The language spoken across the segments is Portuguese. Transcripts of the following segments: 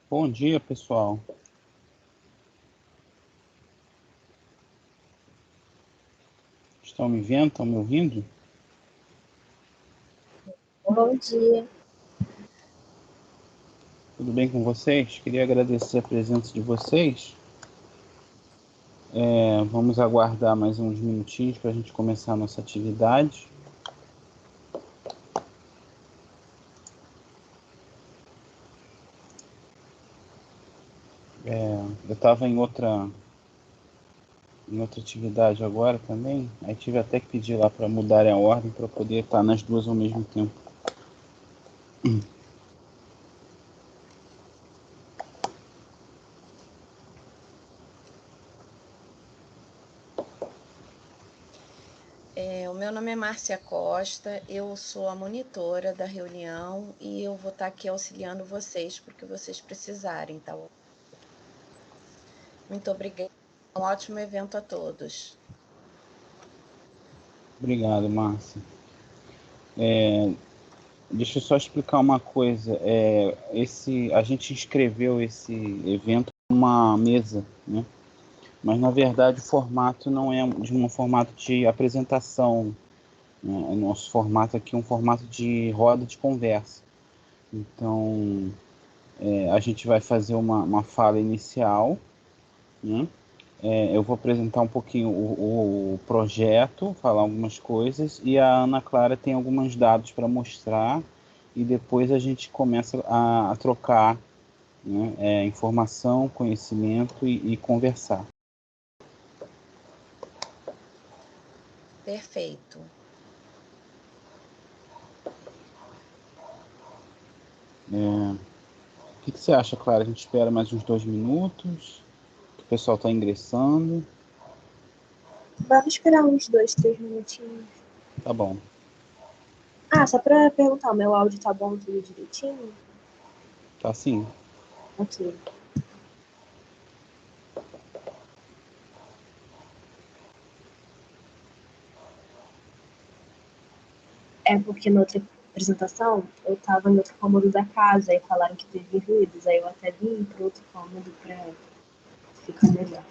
Bom dia, pessoal. Estão me vendo? Estão me ouvindo? Bom dia. Tudo bem com vocês? Queria agradecer a presença de vocês. Vamos aguardar mais uns minutinhos para a gente começar a nossa atividade. Eu estava em outra atividade agora também, aí tive até que pedir lá para mudarem a ordem para poder estar nas duas ao mesmo tempo. O meu nome é Márcia Costa, eu sou a monitora da reunião e eu vou estar aqui auxiliando vocês porque vocês precisarem, tá? Muito obrigada. Um ótimo evento a todos. Obrigado, Márcia. Deixa eu só explicar uma coisa. A gente inscreveu esse evento numa mesa, né? Mas na verdade o formato não é de um formato de apresentação, né? O nosso formato aqui é um formato de roda de conversa. Então a gente vai fazer uma fala inicial, né? Eu vou apresentar um pouquinho o projeto, falar algumas coisas, e a Ana Clara tem alguns dados para mostrar, e depois a gente começa a trocar, né, informação, conhecimento e conversar. Perfeito. O que você acha, Clara? A gente espera mais uns 2 minutos, que o pessoal está ingressando. Vamos esperar uns 2, 3 minutinhos. Tá bom. Só pra perguntar, o meu áudio tá bom, tudo direitinho? Tá sim. Ok. É porque na outra apresentação eu tava em outro cômodo da casa e falaram que teve ruídos, aí eu até vim pro outro cômodo pra ficar melhor.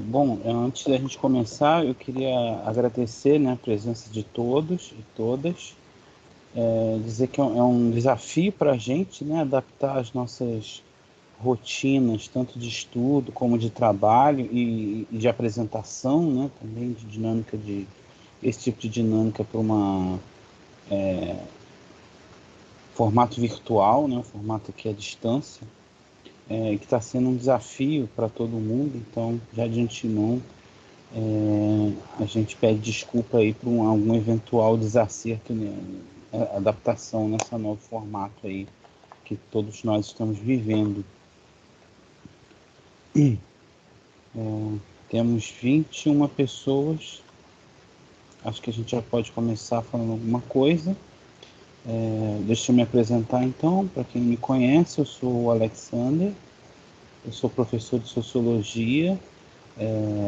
Bom, antes da gente começar, eu queria agradecer, né, a presença de todos e todas. Dizer que é um desafio para a gente, né, adaptar as nossas rotinas, tanto de estudo como de trabalho e de apresentação, né, também de dinâmica esse tipo de dinâmica para uma formato virtual, né, um formato aqui à distância, que está sendo um desafio para todo mundo. Então, já de antemão, a gente pede desculpa aí por algum eventual desacerto, né, adaptação nesse novo formato aí que todos nós estamos vivendo. Temos 21 pessoas. Acho que a gente já pode começar falando alguma coisa. Deixa eu me apresentar então. Para quem me conhece, eu sou o Alexander. Eu sou professor de Sociologia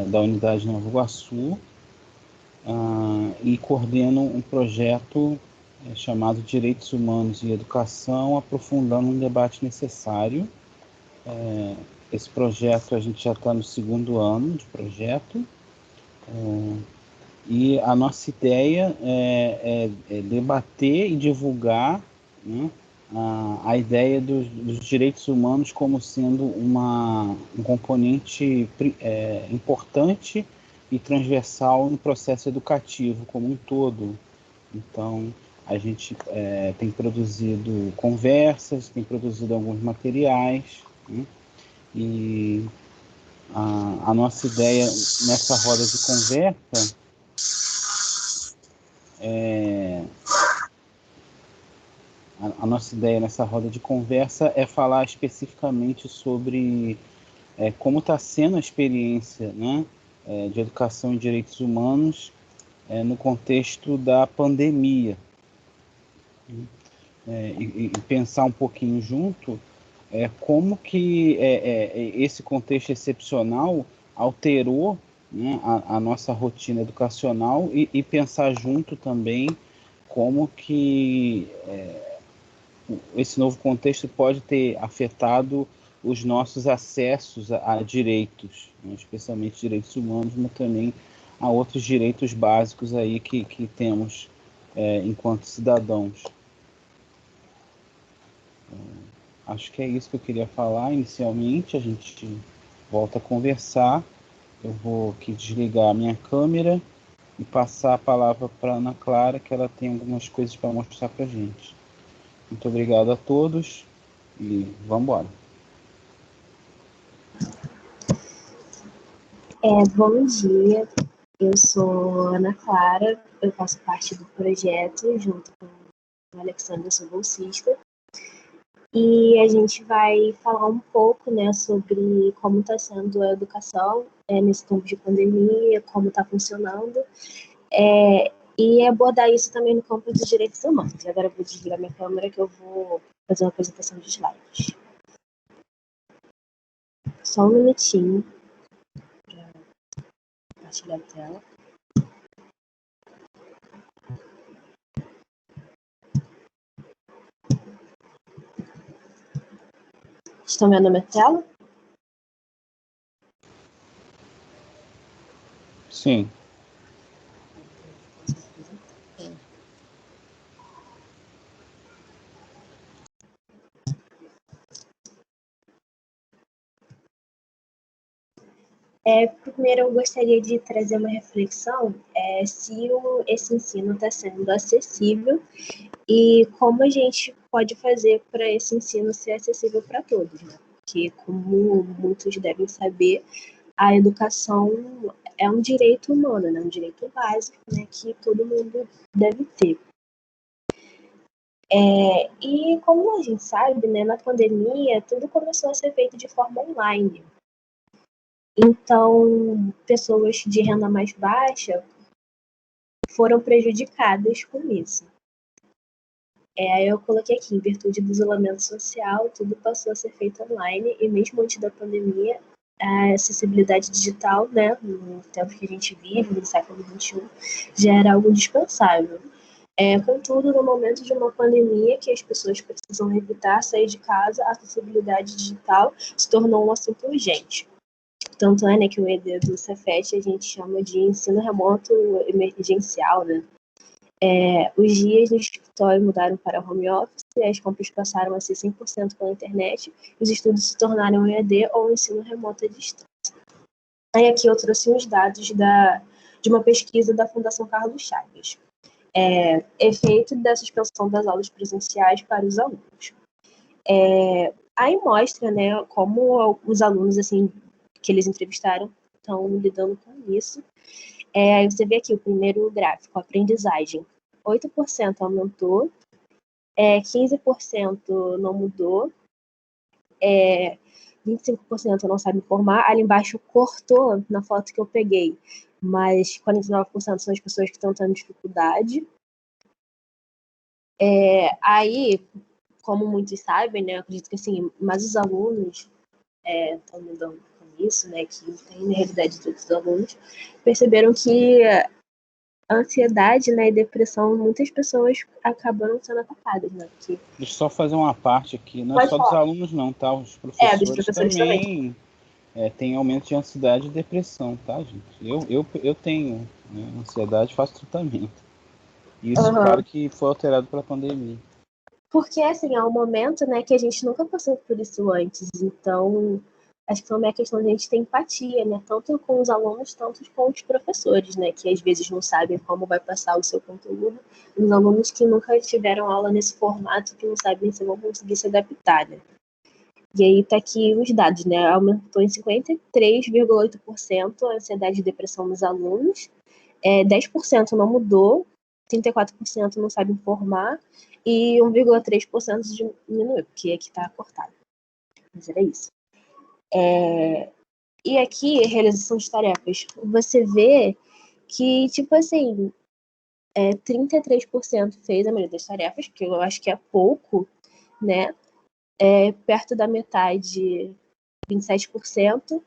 da Unidade Nova Iguaçu e coordeno um projeto chamado Direitos Humanos e Educação, aprofundando um debate necessário. Esse projeto, a gente já está no 2º ano de projeto, e a nossa ideia é debater e divulgar, né, a ideia dos direitos humanos como sendo um componente importante e transversal no processo educativo como um todo. Então, a gente tem produzido conversas, tem produzido alguns materiais, né? E a nossa ideia nessa roda de conversa é falar especificamente sobre como está sendo a experiência, né, de educação em direitos humanos no contexto da pandemia. E pensar um pouquinho junto como que esse contexto excepcional alterou, né, a nossa rotina educacional e pensar junto também como que esse novo contexto pode ter afetado os nossos acessos a direitos, né, especialmente direitos humanos, mas também a outros direitos básicos aí que temos enquanto cidadãos. Acho que é isso que eu queria falar inicialmente. A gente volta a conversar. Eu vou aqui desligar a minha câmera e passar a palavra para a Ana Clara, que ela tem algumas coisas para mostrar para a gente. Muito obrigado a todos e vamos embora. Bom dia, eu sou Ana Clara, eu faço parte do projeto junto com o Alexandre, eu sou bolsista. E a gente vai falar um pouco, né, sobre como está sendo a educação nesse tempo de pandemia, como está funcionando, e abordar isso também no campo dos direitos humanos. Agora eu vou desligar minha câmera que eu vou fazer uma apresentação de slides. Só um minutinho para compartilhar a tela. Estão vendo a minha tela? Sim. Primeiro, eu gostaria de trazer uma reflexão se esse ensino está sendo acessível e como a gente pode fazer para esse ensino ser acessível para todos, né? Porque, como muitos devem saber, a educação é um direito humano, né? Um direito básico, né? Que todo mundo deve ter. E como a gente sabe, né? Na pandemia, tudo começou a ser feito de forma online. Então, pessoas de renda mais baixa foram prejudicadas com isso. Aí eu coloquei aqui, em virtude do isolamento social, tudo passou a ser feito online, e mesmo antes da pandemia, a acessibilidade digital, né, no tempo que a gente vive, no século XXI, já era algo indispensável. Contudo, no momento de uma pandemia, que as pessoas precisam evitar sair de casa, a acessibilidade digital se tornou um assunto urgente. Tanto é, né, que o ED do Cefet a gente chama de ensino remoto emergencial, né? Os dias no escritório mudaram para home office, as compras passaram a ser 100% pela internet, os estudos se tornaram EAD ou ensino remoto à distância. Aí aqui eu trouxe uns dados de uma pesquisa da Fundação Carlos Chagas. Efeito da suspensão das aulas presenciais para os alunos. Aí mostra, né, como os alunos, assim, que eles entrevistaram estão lidando com isso. Aí você vê aqui o primeiro gráfico, aprendizagem. 8% aumentou, 15% não mudou, 25% não sabe informar. Ali embaixo cortou na foto que eu peguei, mas 49% são as pessoas que estão tendo dificuldade. Aí, como muitos sabem, né, eu acredito que assim, mas os alunos estão lidando com isso, né, que tem na realidade todos os alunos, perceberam que a ansiedade, né, e depressão, muitas pessoas acabaram sendo atacadas, né? Porque... Deixa eu só fazer uma parte aqui, não é Pode só falar. dos alunos não, tá? Os Dos professores professores também têm aumento de ansiedade e depressão, tá, gente? Eu tenho, né, ansiedade, faço tratamento. Isso, claro que foi alterado pela pandemia. Porque, assim, é um momento, né, que a gente nunca passou por isso antes. Então, acho que também é questão de a gente ter empatia, né? Tanto com os alunos, tanto com os professores, né? Que às vezes não sabem como vai passar o seu conteúdo. Os alunos que nunca tiveram aula nesse formato, que não sabem se vão conseguir se adaptar, né? E aí tá aqui os dados, né? Aumentou em 53,8% a ansiedade e depressão nos alunos. 10% não mudou, 34% não sabe informar e 1,3% diminuiu, porque aqui tá cortado. Mas era isso. E aqui, realização de tarefas. Você vê que, tipo assim, 33% fez a maioria das tarefas, que eu acho que é pouco, né? Perto da metade, 27%.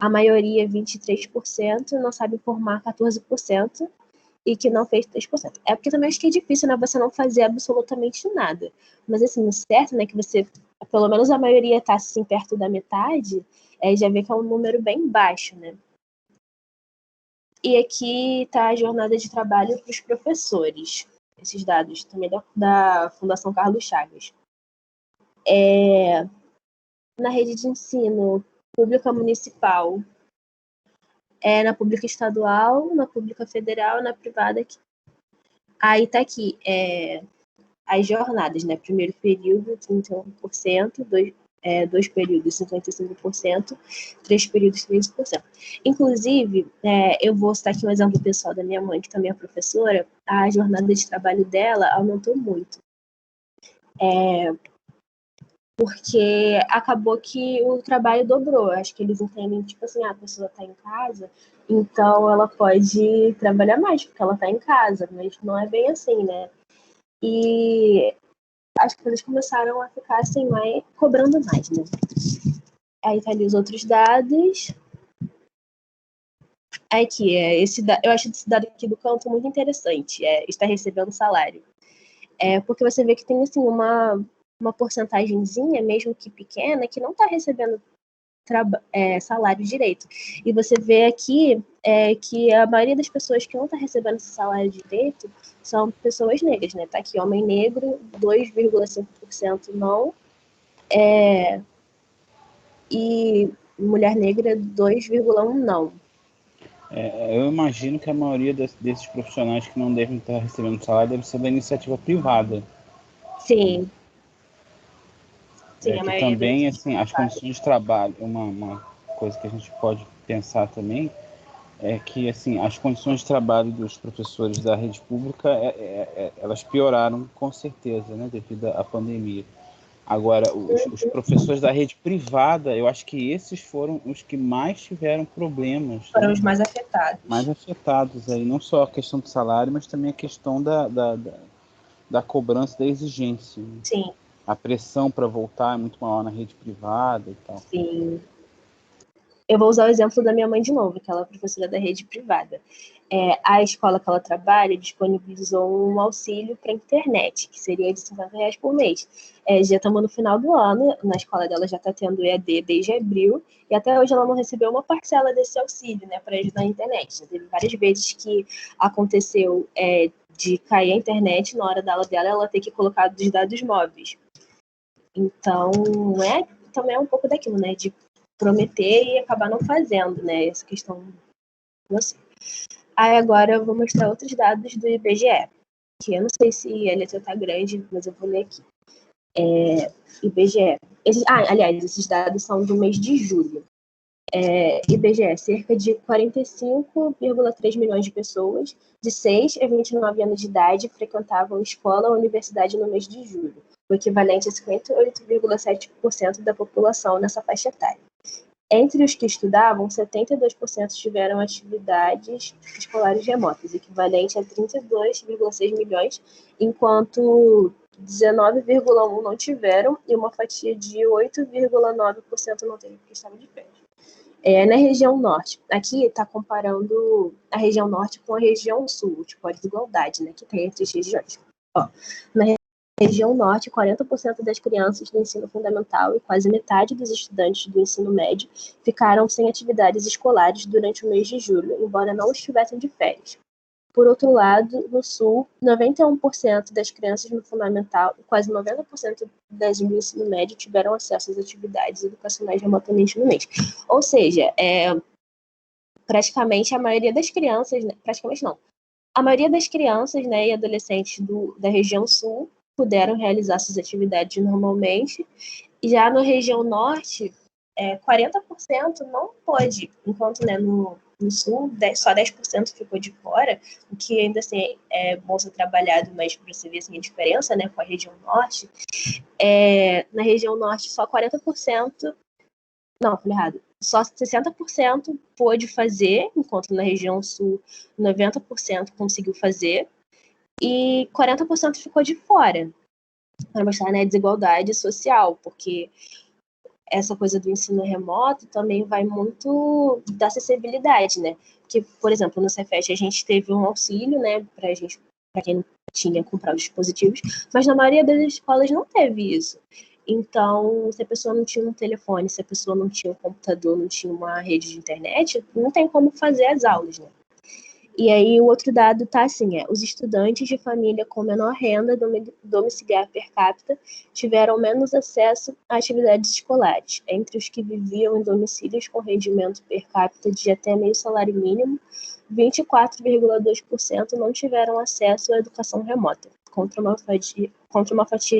A maioria, 23%, não sabe informar 14%, e que não fez 3%. É porque também acho que é difícil, né, você não fazer absolutamente nada. Mas, assim, o certo, né, que você, pelo menos a maioria tá, assim, perto da metade, já vê que é um número bem baixo, né. E aqui tá a jornada de trabalho para os professores. Esses dados também da Fundação Carlos Chagas. Na rede de ensino pública municipal, na pública estadual, na pública federal, na privada. Aí tá aqui, as jornadas, né? Primeiro período, 31%, dois períodos, 55%, três períodos, 13%. Inclusive, eu vou citar aqui um exemplo pessoal da minha mãe, que também é professora, a jornada de trabalho dela aumentou muito. Porque acabou que o trabalho dobrou. Acho que eles entendem, tipo assim, a pessoa está em casa, então ela pode trabalhar mais, porque ela está em casa, mas não é bem assim, né? E acho que eles começaram a ficar assim, cobrando mais, né? Aí tá ali os outros dados. Aqui, eu acho esse dado aqui do canto muito interessante, está recebendo salário. Porque você vê que tem, assim, uma porcentagenzinha, mesmo que pequena, que não está recebendo salário direito. E você vê aqui que a maioria das pessoas que não está recebendo esse salário direito são pessoas negras, né? Tá aqui, homem negro, 2,5% não, e mulher negra, 2,1% não. Eu imagino que a maioria desses profissionais que não devem estar recebendo salário deve ser da iniciativa privada. Sim. Sim, a Que maioria também, deles. assim, as condições de trabalho, uma coisa que a gente pode pensar também é que, assim, as condições de trabalho dos professores da rede pública, elas pioraram com certeza, né, devido à pandemia. Agora, os professores da rede privada, eu acho que esses foram os que mais tiveram problemas, Foram né? os mais afetados. Mais afetados aí, não só a questão do salário, mas também a questão da cobrança, da exigência, né? Sim. A pressão para voltar é muito maior na rede privada e tal. Sim. Eu vou usar o exemplo da minha mãe de novo, que ela é professora da rede privada. A escola que ela trabalha disponibilizou um auxílio para a internet, que seria de R$ 50 por mês. Já estamos no final do ano, na escola dela já está tendo EAD desde abril, e até hoje ela não recebeu uma parcela desse auxílio, né, para ajudar a internet. Já teve várias vezes que aconteceu de cair a internet na hora da aula dela, ela ter que colocar dos dados móveis. Então, também é um pouco daquilo, né, de prometer e acabar não fazendo, né, essa questão. Assim. Aí agora eu vou mostrar outros dados do IBGE, que eu não sei se a letra tá grande, mas eu vou ler aqui. IBGE. Aliás, esses dados são do mês de julho. IBGE, cerca de 45,3 milhões de pessoas de 6 a 29 anos de idade frequentavam escola ou universidade no mês de julho, o equivalente a 58,7% da população nessa faixa etária. Entre os que estudavam, 72% tiveram atividades escolares remotas, equivalente a 32,6 milhões, enquanto 19,1% não tiveram e uma fatia de 8,9% não teve porque estavam de férias. Na região norte, aqui está comparando a região norte com a região sul, tipo a desigualdade, né, que tem entre as regiões. Na região norte, 40% das crianças do ensino fundamental e quase metade dos estudantes do ensino médio ficaram sem atividades escolares durante o mês de julho, embora não estivessem de férias. Por outro lado, no Sul, 91% das crianças no fundamental e quase 90% das no ensino médio tiveram acesso às atividades educacionais remotamente no mês. Ou seja, praticamente a maioria das crianças, né, praticamente não, a maioria das crianças, né, e adolescentes da região Sul puderam realizar suas atividades normalmente. E já na região Norte, 40% não pôde, enquanto, né, no Sul só 10% ficou de fora, o que ainda assim é bom ser trabalhado, mas para você ver assim, a diferença, né, com a região Norte. Na região Norte, só 40%, não, falei errado, só 60% pôde fazer, enquanto na região Sul 90% conseguiu fazer, e 40% ficou de fora, para mostrar, né, a desigualdade social, porque essa coisa do ensino remoto também vai muito da acessibilidade, né? Porque, por exemplo, no Cefet a gente teve um auxílio, né, para quem não tinha comprar os dispositivos, mas na maioria das escolas não teve isso. Então, se a pessoa não tinha um telefone, se a pessoa não tinha um computador, não tinha uma rede de internet, não tem como fazer as aulas, né? E aí o outro dado tá assim, os estudantes de família com menor renda domiciliar per capita tiveram menos acesso a atividades escolares. Entre os que viviam em domicílios com rendimento per capita de até meio salário mínimo, 24,2% não tiveram acesso à educação remota, contra uma fatia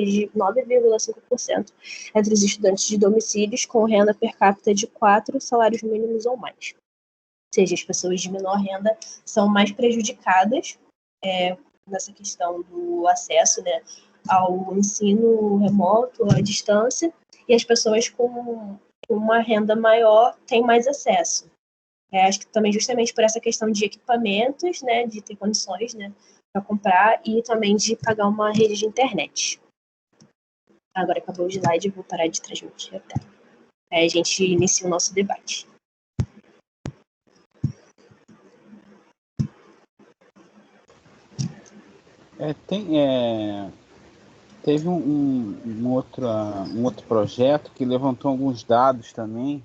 de 9,5% entre os estudantes de domicílios com renda per capita de 4 salários mínimos ou mais. Ou seja, as pessoas de menor renda são mais prejudicadas nessa questão do acesso, né, ao ensino remoto, à distância, e as pessoas com uma renda maior têm mais acesso. Acho que também justamente por essa questão de equipamentos, né, de ter condições, né, para comprar e também de pagar uma rede de internet. Agora acabou o slide, eu vou parar de transmitir até. Aí a gente inicia o nosso debate. Teve um outro projeto que levantou alguns dados também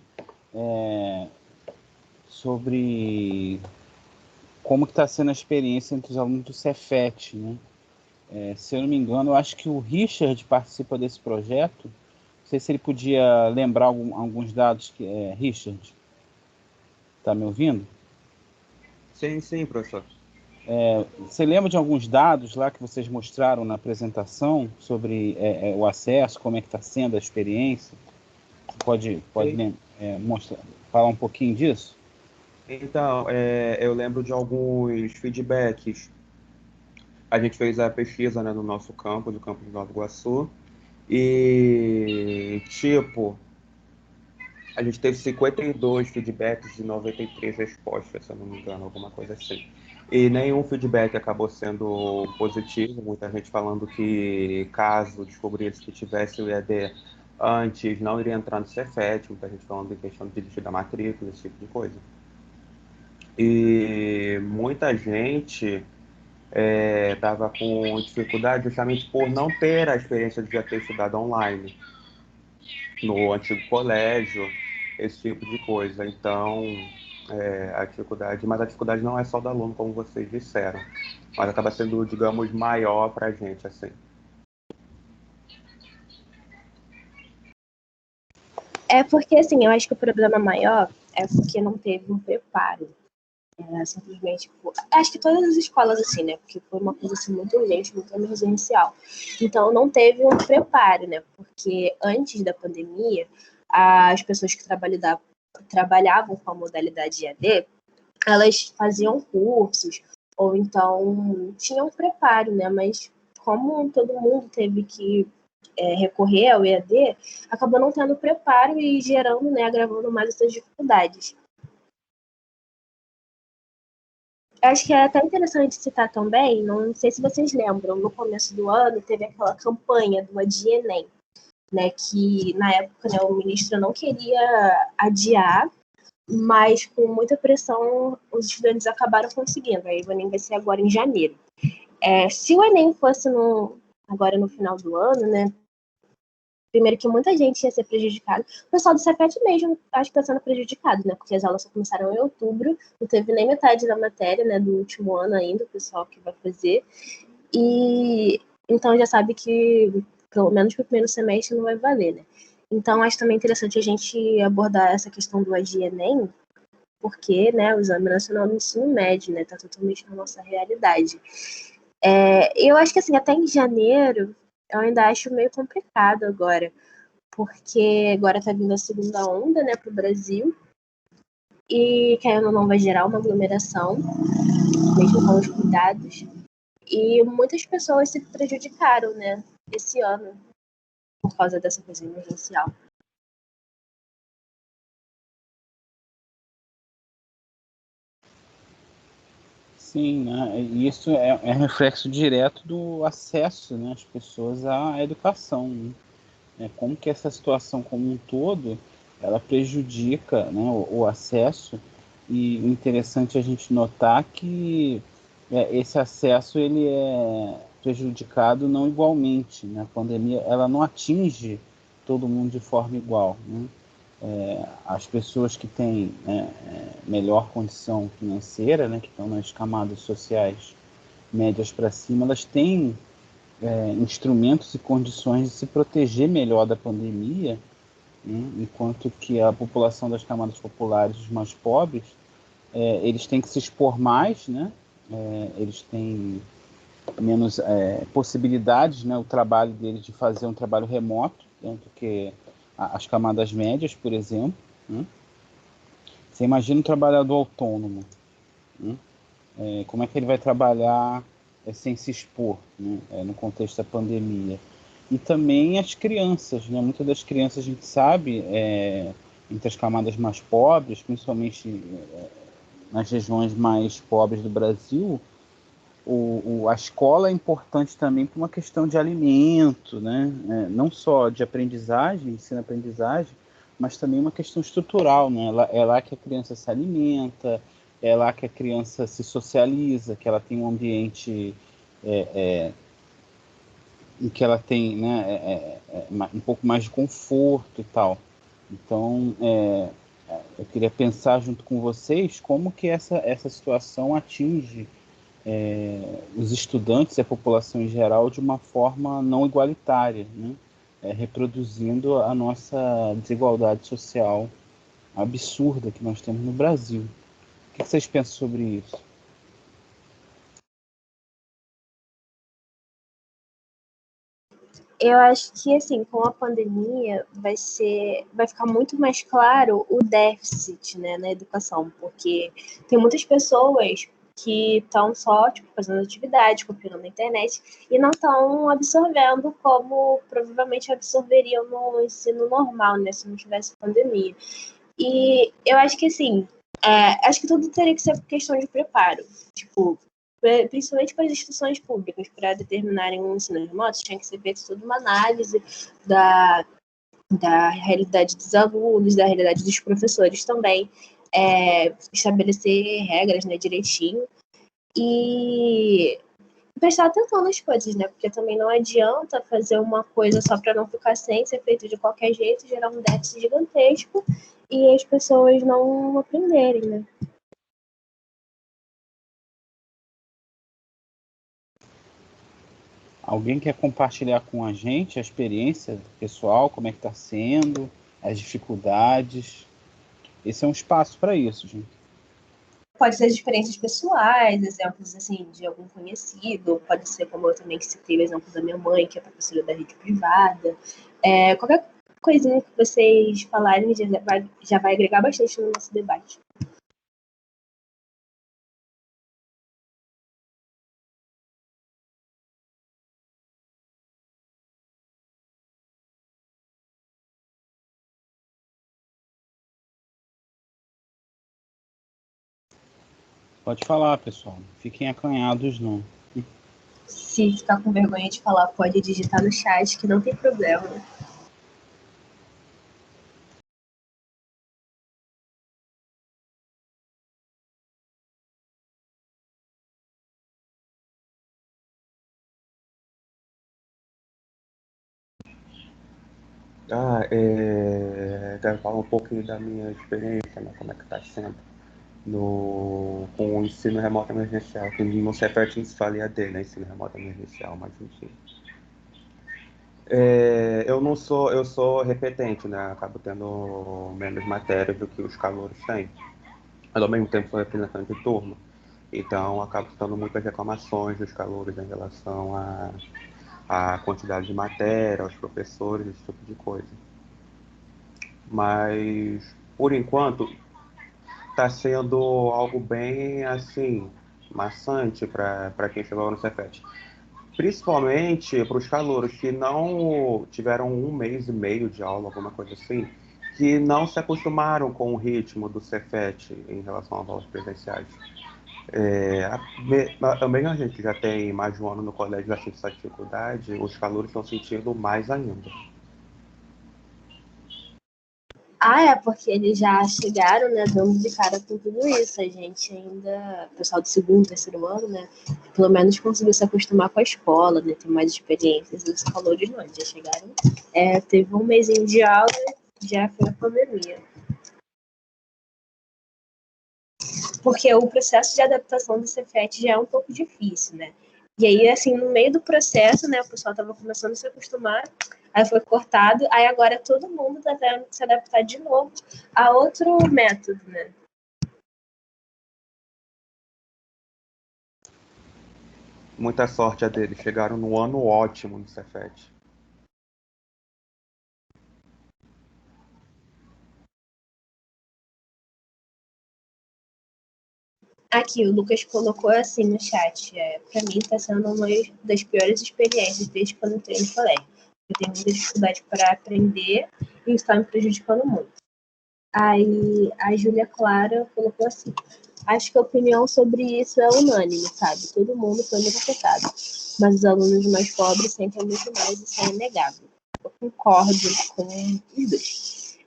sobre como que está sendo a experiência entre os alunos do Cefet, né? Se eu não me engano, eu acho que o Richard participa desse projeto. Não sei se ele podia lembrar alguns dados. Richard, está me ouvindo? Sim, professor. Você lembra de alguns dados lá que vocês mostraram na apresentação sobre o acesso, como é que está sendo a experiência? Você pode falar um pouquinho disso? Então, eu lembro de alguns feedbacks. A gente fez a pesquisa, né, no nosso campo, do campo de Nova Iguaçu, e, a gente teve 52 feedbacks e 93 respostas, se eu não me engano, alguma coisa assim. E nenhum feedback acabou sendo positivo, muita gente falando que caso descobrisse que tivesse o EAD antes, não iria entrar no Cefet, muita gente falando em questão de desistir da matrícula, esse tipo de coisa. E muita gente estava com dificuldade justamente por não ter a experiência de já ter estudado online no antigo colégio, esse tipo de coisa. Então, a dificuldade não é só do aluno, como vocês disseram, mas acaba sendo, digamos, maior para a gente, assim. Porque, assim, eu acho que o problema maior é porque não teve um preparo. Simplesmente, acho que todas as escolas, assim, né? Porque foi uma coisa, assim, muito urgente, muito emergencial. Então, não teve um preparo, né? Porque antes da pandemia, as pessoas que trabalhavam com a modalidade EAD, elas faziam cursos, ou então tinham um preparo, né? Mas como todo mundo teve que recorrer ao EAD, acabou não tendo preparo e gerando, né, agravando mais essas dificuldades. Acho que é até interessante citar também, não sei se vocês lembram, no começo do ano teve aquela campanha do Adia Enem, né, que na época, né, o ministro não queria adiar, mas com muita pressão os estudantes acabaram conseguindo. Aí o Enem vai ser agora em janeiro. Se o Enem fosse agora no final do ano, né, primeiro que muita gente ia ser prejudicada. O pessoal do Cefet mesmo acho que está sendo prejudicado, né? Porque as aulas só começaram em outubro, não teve nem metade da matéria, né? Do último ano ainda, o pessoal que vai fazer. E então já sabe que pelo menos para o primeiro semestre não vai valer, né? Então acho também interessante a gente abordar essa questão do AGI-ENEM, porque, né, o Exame Nacional do Ensino Médio, né, tá totalmente na nossa realidade. Eu acho que, assim, até em janeiro, eu ainda acho meio complicado agora, porque agora tá vindo a segunda onda, né, pro Brasil, e querendo ou não vai gerar uma aglomeração, mesmo com os cuidados, e muitas pessoas se prejudicaram, né, esse ano, por causa dessa coisa emergencial. Sim, né? E isso é reflexo direto do acesso, né, às pessoas à educação, né? Como que essa situação como um todo, ela prejudica, né, o acesso, e o interessante é a gente notar que esse acesso ele é prejudicado não igualmente, né? A pandemia ela não atinge todo mundo de forma igual, né? As pessoas que têm, né, melhor condição financeira, né, que estão nas camadas sociais médias para cima, elas têm instrumentos e condições de se proteger melhor da pandemia, né, enquanto que a população das camadas populares, os mais pobres, eles têm que se expor mais, né, eles têm menos possibilidades, né, o trabalho deles de fazer um trabalho remoto, tanto que as camadas médias, por exemplo, né? Você imagina um trabalhador autônomo, né? Como é que ele vai trabalhar sem se expor, né? No contexto da pandemia? E também as crianças, né? Muitas das crianças a gente sabe, entre as camadas mais pobres, principalmente nas regiões mais pobres do Brasil, a escola é importante também por uma questão de alimento, né? Não só de aprendizagem, ensino-aprendizagem, mas também uma questão estrutural, né? É lá que a criança se alimenta, é lá que a criança se socializa, que ela tem um ambiente em que ela tem, né, um pouco mais de conforto e tal. Então, eu queria pensar junto com vocês como que essa situação atinge os estudantes e a população em geral de uma forma não igualitária, né? Reproduzindo a nossa desigualdade social absurda que nós temos no Brasil. O que vocês pensam sobre isso? Eu acho que, assim, com a pandemia vai ficar muito mais claro o déficit, né, na educação, porque tem muitas pessoas que estão só, tipo, fazendo atividade, copiando na internet, e não estão absorvendo como provavelmente absorveriam no ensino normal, né, se não tivesse pandemia. E eu acho que, assim, acho que tudo teria que ser questão de preparo. Tipo, principalmente para as instituições públicas, para determinarem um ensino remoto, tinha que ser feita toda uma análise da, da realidade dos alunos, da realidade dos professores também, estabelecer regras, né, direitinho, e prestar atenção nas coisas, né? Porque também não adianta fazer uma coisa só para não ficar sem, ser feito de qualquer jeito, gerar um déficit gigantesco e as pessoas não aprenderem, né? Alguém quer compartilhar com a gente a experiência pessoal, como é que está sendo, as dificuldades? Esse é um espaço para isso, gente. Pode ser de experiências pessoais, exemplos assim de algum conhecido, pode ser como eu também citei o exemplo da minha mãe, que é professora da rede privada. Qualquer coisinha que vocês falarem já vai agregar bastante no nosso debate. Pode falar, pessoal. Fiquem acanhados, não. Se ficar com vergonha de falar, pode digitar no chat, que não tem problema. Quero falar um pouquinho da minha experiência, né, como é que está sendo com o ensino remoto emergencial, que no Cefet se fala EAD, né, ensino remoto emergencial, mas enfim. Eu sou repetente, né, acabo tendo menos matéria do que os calouros têm, mas ao mesmo tempo sou representante de turma, então acabo tendo muitas reclamações dos calouros em relação à quantidade de matéria, aos professores, esse tipo de coisa. Mas, por enquanto, está sendo algo bem, assim, maçante para quem chegou no Cefet. Principalmente para os calouros que não tiveram 1 mês e meio de aula, alguma coisa assim, que não se acostumaram com o ritmo do Cefet em relação às aulas presenciais. Também a gente já tem mais de um ano no colégio, já sente essa dificuldade, os calouros estão sentindo mais ainda. É porque eles já chegaram, né, dando de cara com tudo isso. A gente ainda, o pessoal do segundo, terceiro ano, né, pelo menos conseguiu se acostumar com a escola, né, ter mais experiências. Os calores não, eles já chegaram. Teve 1 mêsinho de aula, já foi a pandemia. Porque o processo de adaptação do Cefet já é um pouco difícil, né? E aí, assim, no meio do processo, né, o pessoal estava começando a se acostumar, aí foi cortado, aí agora todo mundo está tendo que se adaptar de novo a outro método, né? Muita sorte a deles, chegaram no ano ótimo no Cefet. Aqui, o Lucas colocou assim no chat, para mim está sendo uma das piores experiências desde quando eu entrei no colégio. Eu tenho muita dificuldade para aprender e isso está me prejudicando muito. Aí a Júlia Clara colocou assim: acho que a opinião sobre isso é unânime, sabe? Todo mundo foi muito afetado. Mas os alunos mais pobres sentem muito mais, isso é inegável. Eu concordo com os dois,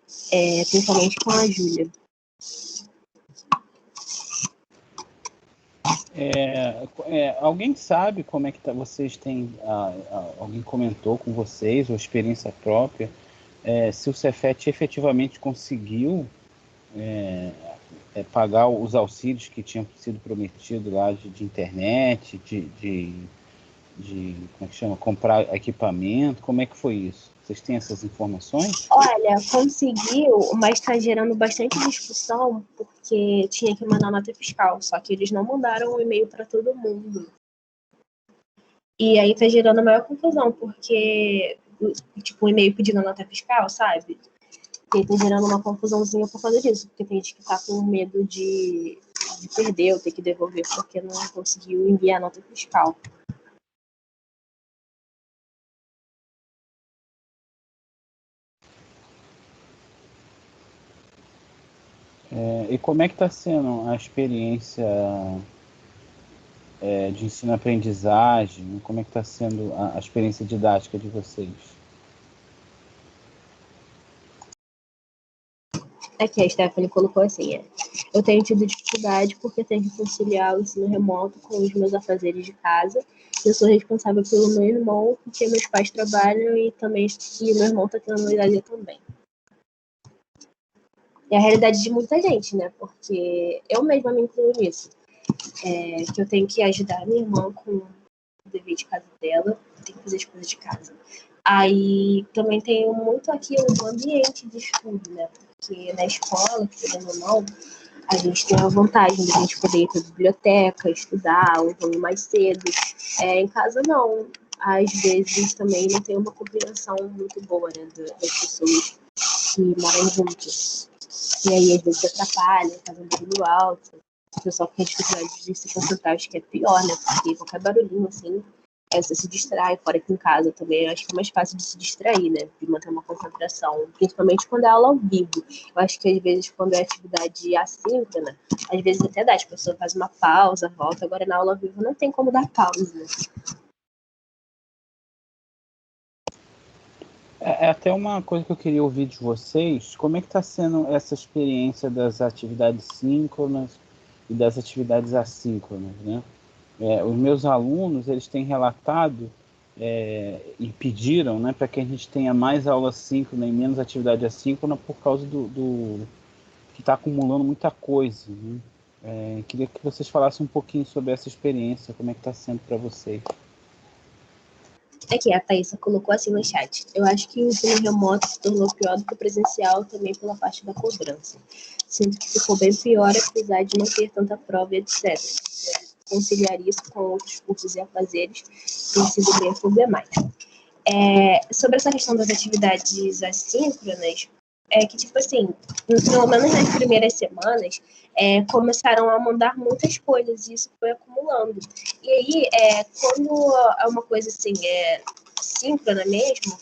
principalmente com a Júlia. Alguém sabe como é que tá, vocês têm... alguém comentou com vocês, ou experiência própria, se o Cefet efetivamente conseguiu pagar os auxílios que tinham sido prometidos lá de internet, de como é que chama? Comprar equipamento, como é que foi isso? Vocês têm essas informações? Olha, conseguiu, mas está gerando bastante discussão porque tinha que mandar nota fiscal, só que eles não mandaram um e-mail para todo mundo. E aí tá gerando maior confusão, porque, tipo, um e-mail pedindo nota fiscal, sabe? E aí tá gerando uma confusãozinha por causa disso, porque tem gente que tá com medo de perder ou ter que devolver porque não conseguiu enviar a nota fiscal. E como é que está sendo a experiência de ensino-aprendizagem? Como é que está sendo a experiência didática de vocês? Aqui a Stephanie colocou assim, eu tenho tido dificuldade porque tenho que conciliar o ensino remoto com os meus afazeres de casa. Eu sou responsável pelo meu irmão, porque meus pais trabalham e também e meu irmão está tendo idade também. É a realidade de muita gente, né? Porque eu mesma me incluo nisso. Que eu tenho que ajudar a minha irmã com o dever de casa dela, tenho que fazer as coisas de casa. Aí também tenho muito aquilo do ambiente de estudo, né? Porque na escola, querendo ou não, a gente tem a vantagem de a gente poder ir para a biblioteca, estudar, ou dormir mais cedo. Em casa, não. Às vezes também não tem uma compreensão muito boa, né, das pessoas que moram juntas. E aí, às vezes, atrapalha, faz um barulho alto. O pessoal que tem dificuldade de se concentrar, acho que é pior, né? Porque qualquer barulhinho, assim, você se distrai. Fora que em casa também, eu acho que é mais fácil de se distrair, né? De manter uma concentração. Principalmente quando é aula ao vivo. Eu acho que, às vezes, quando é atividade assíncrona, às vezes até dá. A pessoa faz uma pausa, volta. Agora, na aula ao vivo, não tem como dar pausa, né? Até uma coisa que eu queria ouvir de vocês, como é que está sendo essa experiência das atividades síncronas e das atividades assíncronas, né? Os meus alunos, eles têm relatado e pediram, né, para que a gente tenha mais aula síncrona e menos atividade assíncrona por causa do que está acumulando muita coisa, né? Queria que vocês falassem um pouquinho sobre essa experiência, como é que está sendo para vocês. Aqui, a Thaisa colocou assim no chat. Eu acho que o ensino remoto se tornou pior do que o presencial também pela parte da cobrança. Sinto que ficou bem pior apesar de não ter tanta prova, etc. Conciliar isso com outros cursos e afazeres tem sido bem problemático. Sobre essa questão das atividades assíncronas, que, tipo assim, pelo menos nas primeiras semanas, começaram a mandar muitas coisas e isso foi acumulando. E aí, quando é uma coisa assim, síncrona mesmo,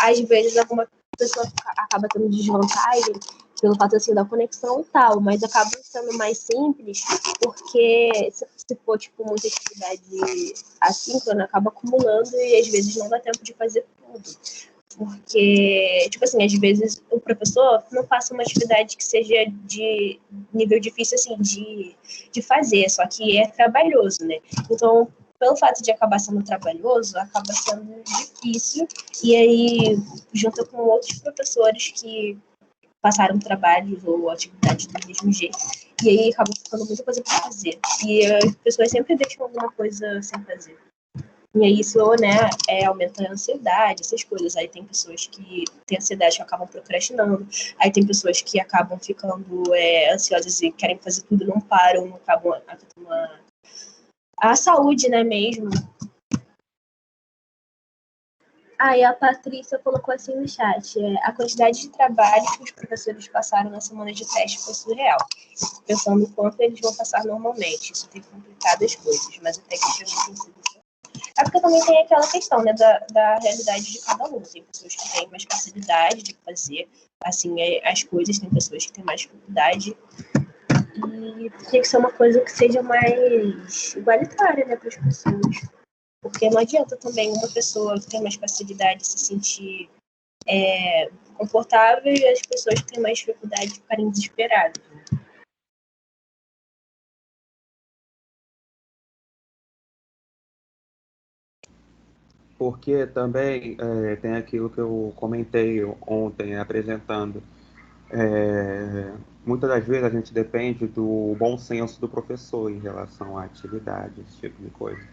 às vezes alguma pessoa acaba tendo desvantagem pelo fato assim da conexão e tal, mas acaba sendo mais simples porque se for tipo muita atividade assíncrona acaba acumulando e às vezes não dá tempo de fazer tudo. Porque, tipo assim, às vezes o professor não passa uma atividade que seja de nível difícil, assim, de fazer, só que é trabalhoso, né? Então, pelo fato de acabar sendo trabalhoso, acaba sendo difícil, e aí, junto com outros professores que passaram trabalhos ou atividades do mesmo jeito, e aí acaba ficando muita coisa para fazer. E as pessoas sempre deixam alguma coisa sem fazer. E aí isso, né, aumenta a ansiedade, essas coisas. Aí tem pessoas que têm ansiedade que acabam procrastinando. Aí tem pessoas que acabam ficando ansiosas e querem fazer tudo, não param, acabam afetando a saúde, né, mesmo. Aí a Patrícia colocou assim no chat, a quantidade de trabalho que os professores passaram na semana de teste foi surreal. Pensando o quanto eles vão passar normalmente. Isso tem complicado as coisas, mas até que para mim tem sido. Porque também tem aquela questão, né, da realidade de cada um. Tem pessoas que têm mais facilidade de fazer, assim, as coisas, tem pessoas que têm mais dificuldade. E tem que ser uma coisa que seja mais igualitária, né, para as pessoas. Porque não adianta também uma pessoa que tem mais facilidade se sentir confortável e as pessoas que têm mais dificuldade ficarem desesperadas. Porque também tem aquilo que eu comentei ontem apresentando. Muitas das vezes a gente depende do bom senso do professor em relação à atividade, esse tipo de coisa.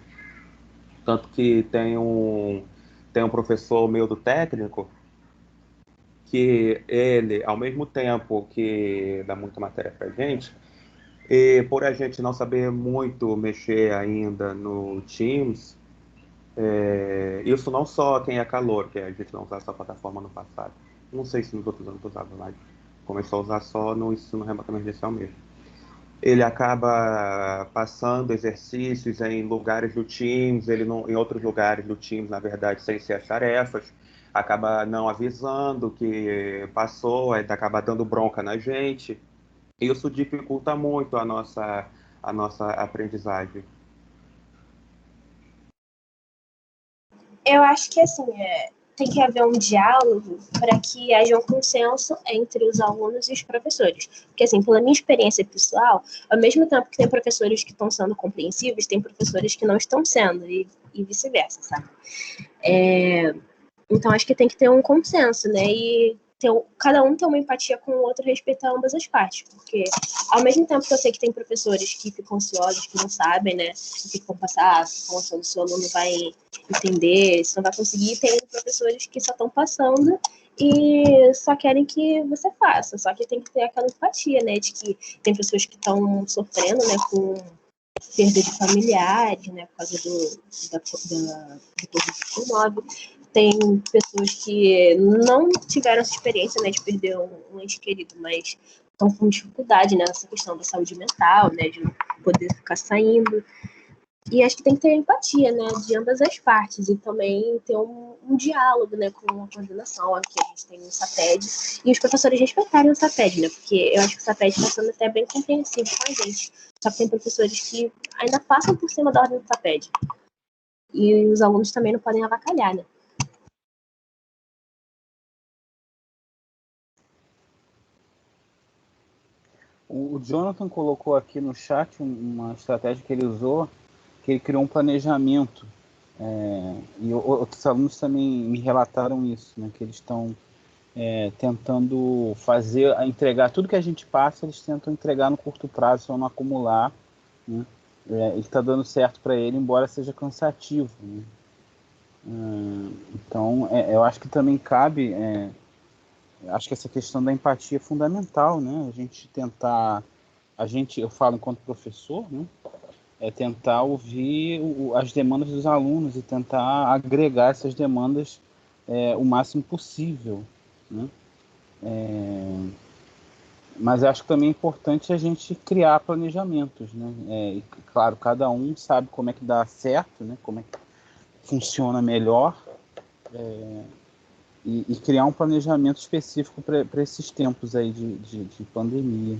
Tanto que tem um professor meu do técnico que ele, ao mesmo tempo que dá muita matéria pra gente, e por a gente não saber muito mexer ainda no Teams, isso não só quem é calor, que a gente não usava essa plataforma no passado. Não sei se nos outros anos usava, mas começou a usar só no ensino remoto emergencial mesmo. Ele acaba passando exercícios em lugares do Teams, ele não, em outros lugares do Teams, na verdade, sem ser as tarefas, acaba não avisando que passou, aí acaba dando bronca na gente. Isso dificulta muito a nossa aprendizagem. Eu acho que assim, tem que haver um diálogo para que haja um consenso entre os alunos e os professores. Porque, assim, pela minha experiência pessoal, ao mesmo tempo que tem professores que estão sendo compreensivos, tem professores que não estão sendo, e vice-versa, sabe? Então, acho que tem que ter um consenso, né? E cada um ter uma empatia com o outro, respeitar ambas as partes. Porque, ao mesmo tempo que eu sei que tem professores que ficam ansiosos, que não sabem, né? Que ficam passando, ficam achando se o aluno vai entender, se não vai conseguir. Tem professores que só estão passando e só querem que você faça. Só que tem que ter aquela empatia, né? De que tem pessoas que estão sofrendo, né? Com perda de familiares, né? Por causa do Covid-19. Tem pessoas que não tiveram essa experiência, né, de perder um ente querido, mas estão com dificuldade, né, nessa questão da saúde mental, né, de não poder ficar saindo. E acho que tem que ter empatia, né, de ambas as partes e também ter um diálogo, né, com a coordenação, que a gente tem no SAPED, e os professores respeitarem o SAPED, né, porque eu acho que o SAPED está sendo até bem compreensivo com a gente. Só que tem professores que ainda passam por cima da ordem do SAPED. E os alunos também não podem avacalhar, né. O Jonathan colocou aqui no chat uma estratégia que ele usou, que ele criou um planejamento E outros alunos também me relataram isso, né, que eles estão tentando entregar tudo que a gente passa, eles tentam entregar no curto prazo, só não acumular, né? E está dando certo para ele, embora seja cansativo, né? Então, eu acho que também cabe, acho que essa questão da empatia é fundamental, né? Eu falo enquanto professor, né? É tentar ouvir as demandas dos alunos e tentar agregar essas demandas o máximo possível, né? Mas acho que também é importante a gente criar planejamentos, né? E, claro, cada um sabe como é que dá certo, né? Como é que funciona melhor, e criar um planejamento específico para esses tempos aí de pandemia.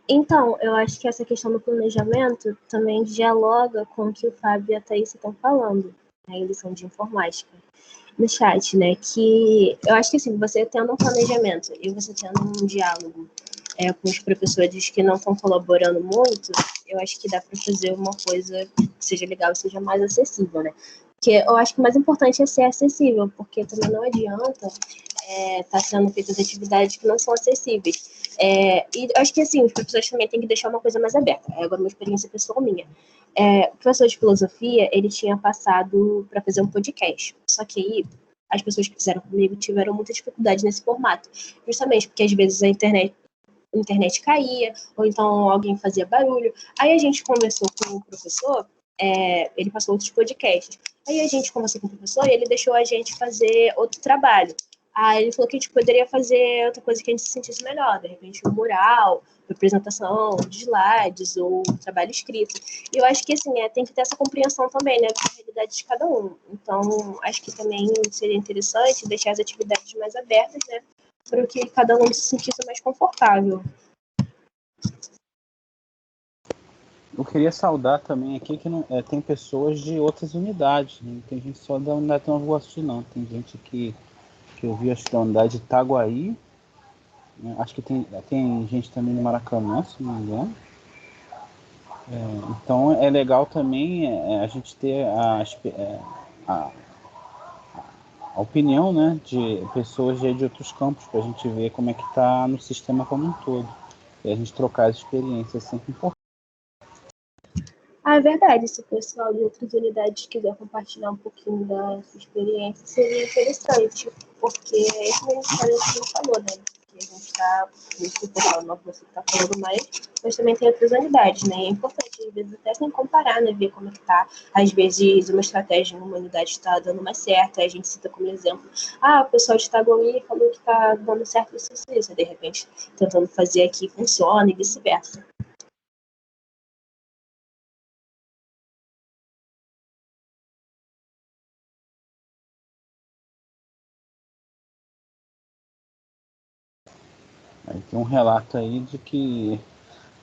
Então, eu acho que essa questão do planejamento também dialoga com o que o Fábio e a Thaís estão falando, né? Eles são de informática, no chat, né? Que eu acho que assim, você tendo um planejamento e você tendo um diálogo com os professores que não estão colaborando muito, eu acho que dá para fazer uma coisa que seja legal e seja mais acessível, né? Porque eu acho que o mais importante é ser acessível, porque também não adianta tá sendo feitas atividades que não são acessíveis. E eu acho que assim, os professores também têm que deixar uma coisa mais aberta. Agora, uma experiência pessoal minha. O professor de filosofia, ele tinha passado para fazer um podcast. Só que aí, as pessoas que fizeram comigo tiveram muita dificuldade nesse formato. Justamente porque, às vezes, a internet caía, ou então alguém fazia barulho. Aí a gente conversou com o professor, ele passou outros podcasts. Aí a gente conversou com o professor e ele deixou a gente fazer outro trabalho. Aí ele falou que a gente poderia fazer outra coisa que a gente se sentisse melhor, de repente um mural, apresentação de slides ou um trabalho escrito. E eu acho que assim, tem que ter essa compreensão também, né, da realidade de cada um. Então, acho que também seria interessante deixar as atividades mais abertas, né, para que cada um se sentisse mais confortável. Eu queria saudar também aqui que tem pessoas de outras unidades, né? Não tem gente só da unidade de Nova Iguaçu, não. Tem gente que eu vi, acho que da unidade de Itaguaí, né? Acho que tem gente também no Maracanã, se não me engano. Então é legal também a gente ter a opinião, né, de pessoas de outros campos, para a gente ver como é que está no sistema como um todo. E a gente trocar as experiências é sempre importante. É verdade, se o pessoal de outras unidades quiser compartilhar um pouquinho da sua experiência, seria interessante, porque é isso mesmo que a gente falou, né? Que a gente está, muito pessoal você está falando mais, mas também tem outras unidades, né? É importante, às vezes, até sem comparar, né? Ver como é que tá. Às vezes, uma estratégia em uma unidade está dando mais certo, aí a gente cita como exemplo, o pessoal de Itaguaí falou que está dando certo isso, de repente, tentando fazer aqui funciona e vice-versa. Aí tem um relato aí de que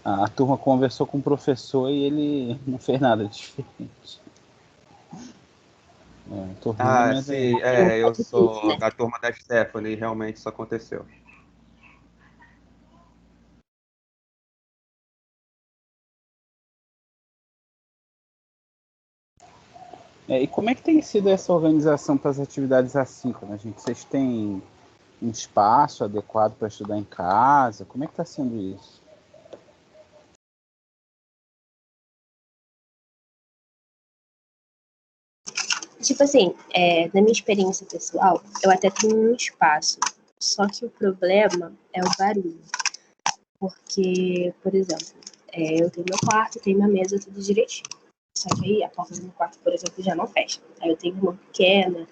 a turma conversou com o professor e ele não fez nada diferente. Tô rindo, mas Sim, eu sou da turma da Stephanie, realmente isso aconteceu. E como é que tem sido essa organização para as atividades assíncronas, gente? Vocês têm um espaço adequado para estudar em casa? Como é que está sendo isso? Tipo assim, na minha experiência pessoal, eu até tenho um espaço. Só que o problema é o barulho. Porque, por exemplo, eu tenho meu quarto, tenho minha mesa, tudo direitinho. Só que aí a porta do meu quarto, por exemplo, já não fecha. Aí eu tenho uma pequena,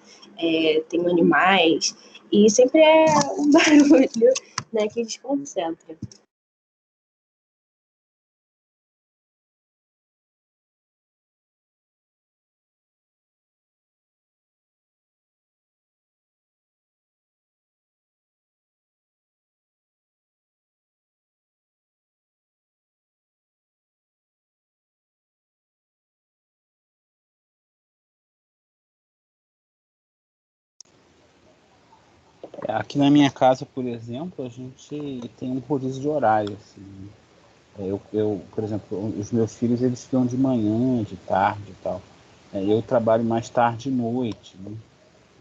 tenho animais, e sempre é um barulho, né, que desconcentra. Aqui na minha casa, por exemplo, a gente tem um rodízio de horário, assim. Por exemplo, os meus filhos, eles estudam de manhã, de tarde e tal. Eu trabalho mais tarde e noite, né?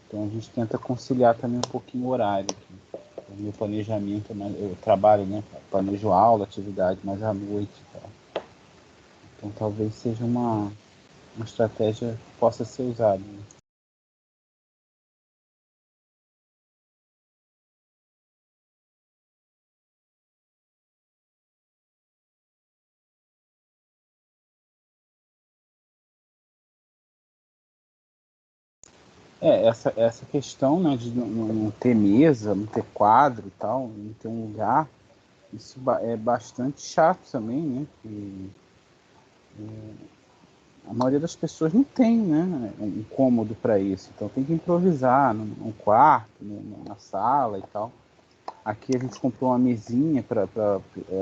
Então a gente tenta conciliar também um pouquinho o horário aqui. O meu planejamento, eu trabalho, né? Planejo aula, atividade mais à noite e tal. Então talvez seja uma estratégia que possa ser usada, né? Essa questão, né, de não ter mesa, não ter quadro e tal, não ter um lugar, isso é bastante chato também, né? A maioria das pessoas não tem, né, um cômodo para isso, então tem que improvisar num quarto, na sala e tal. Aqui a gente comprou uma mesinha para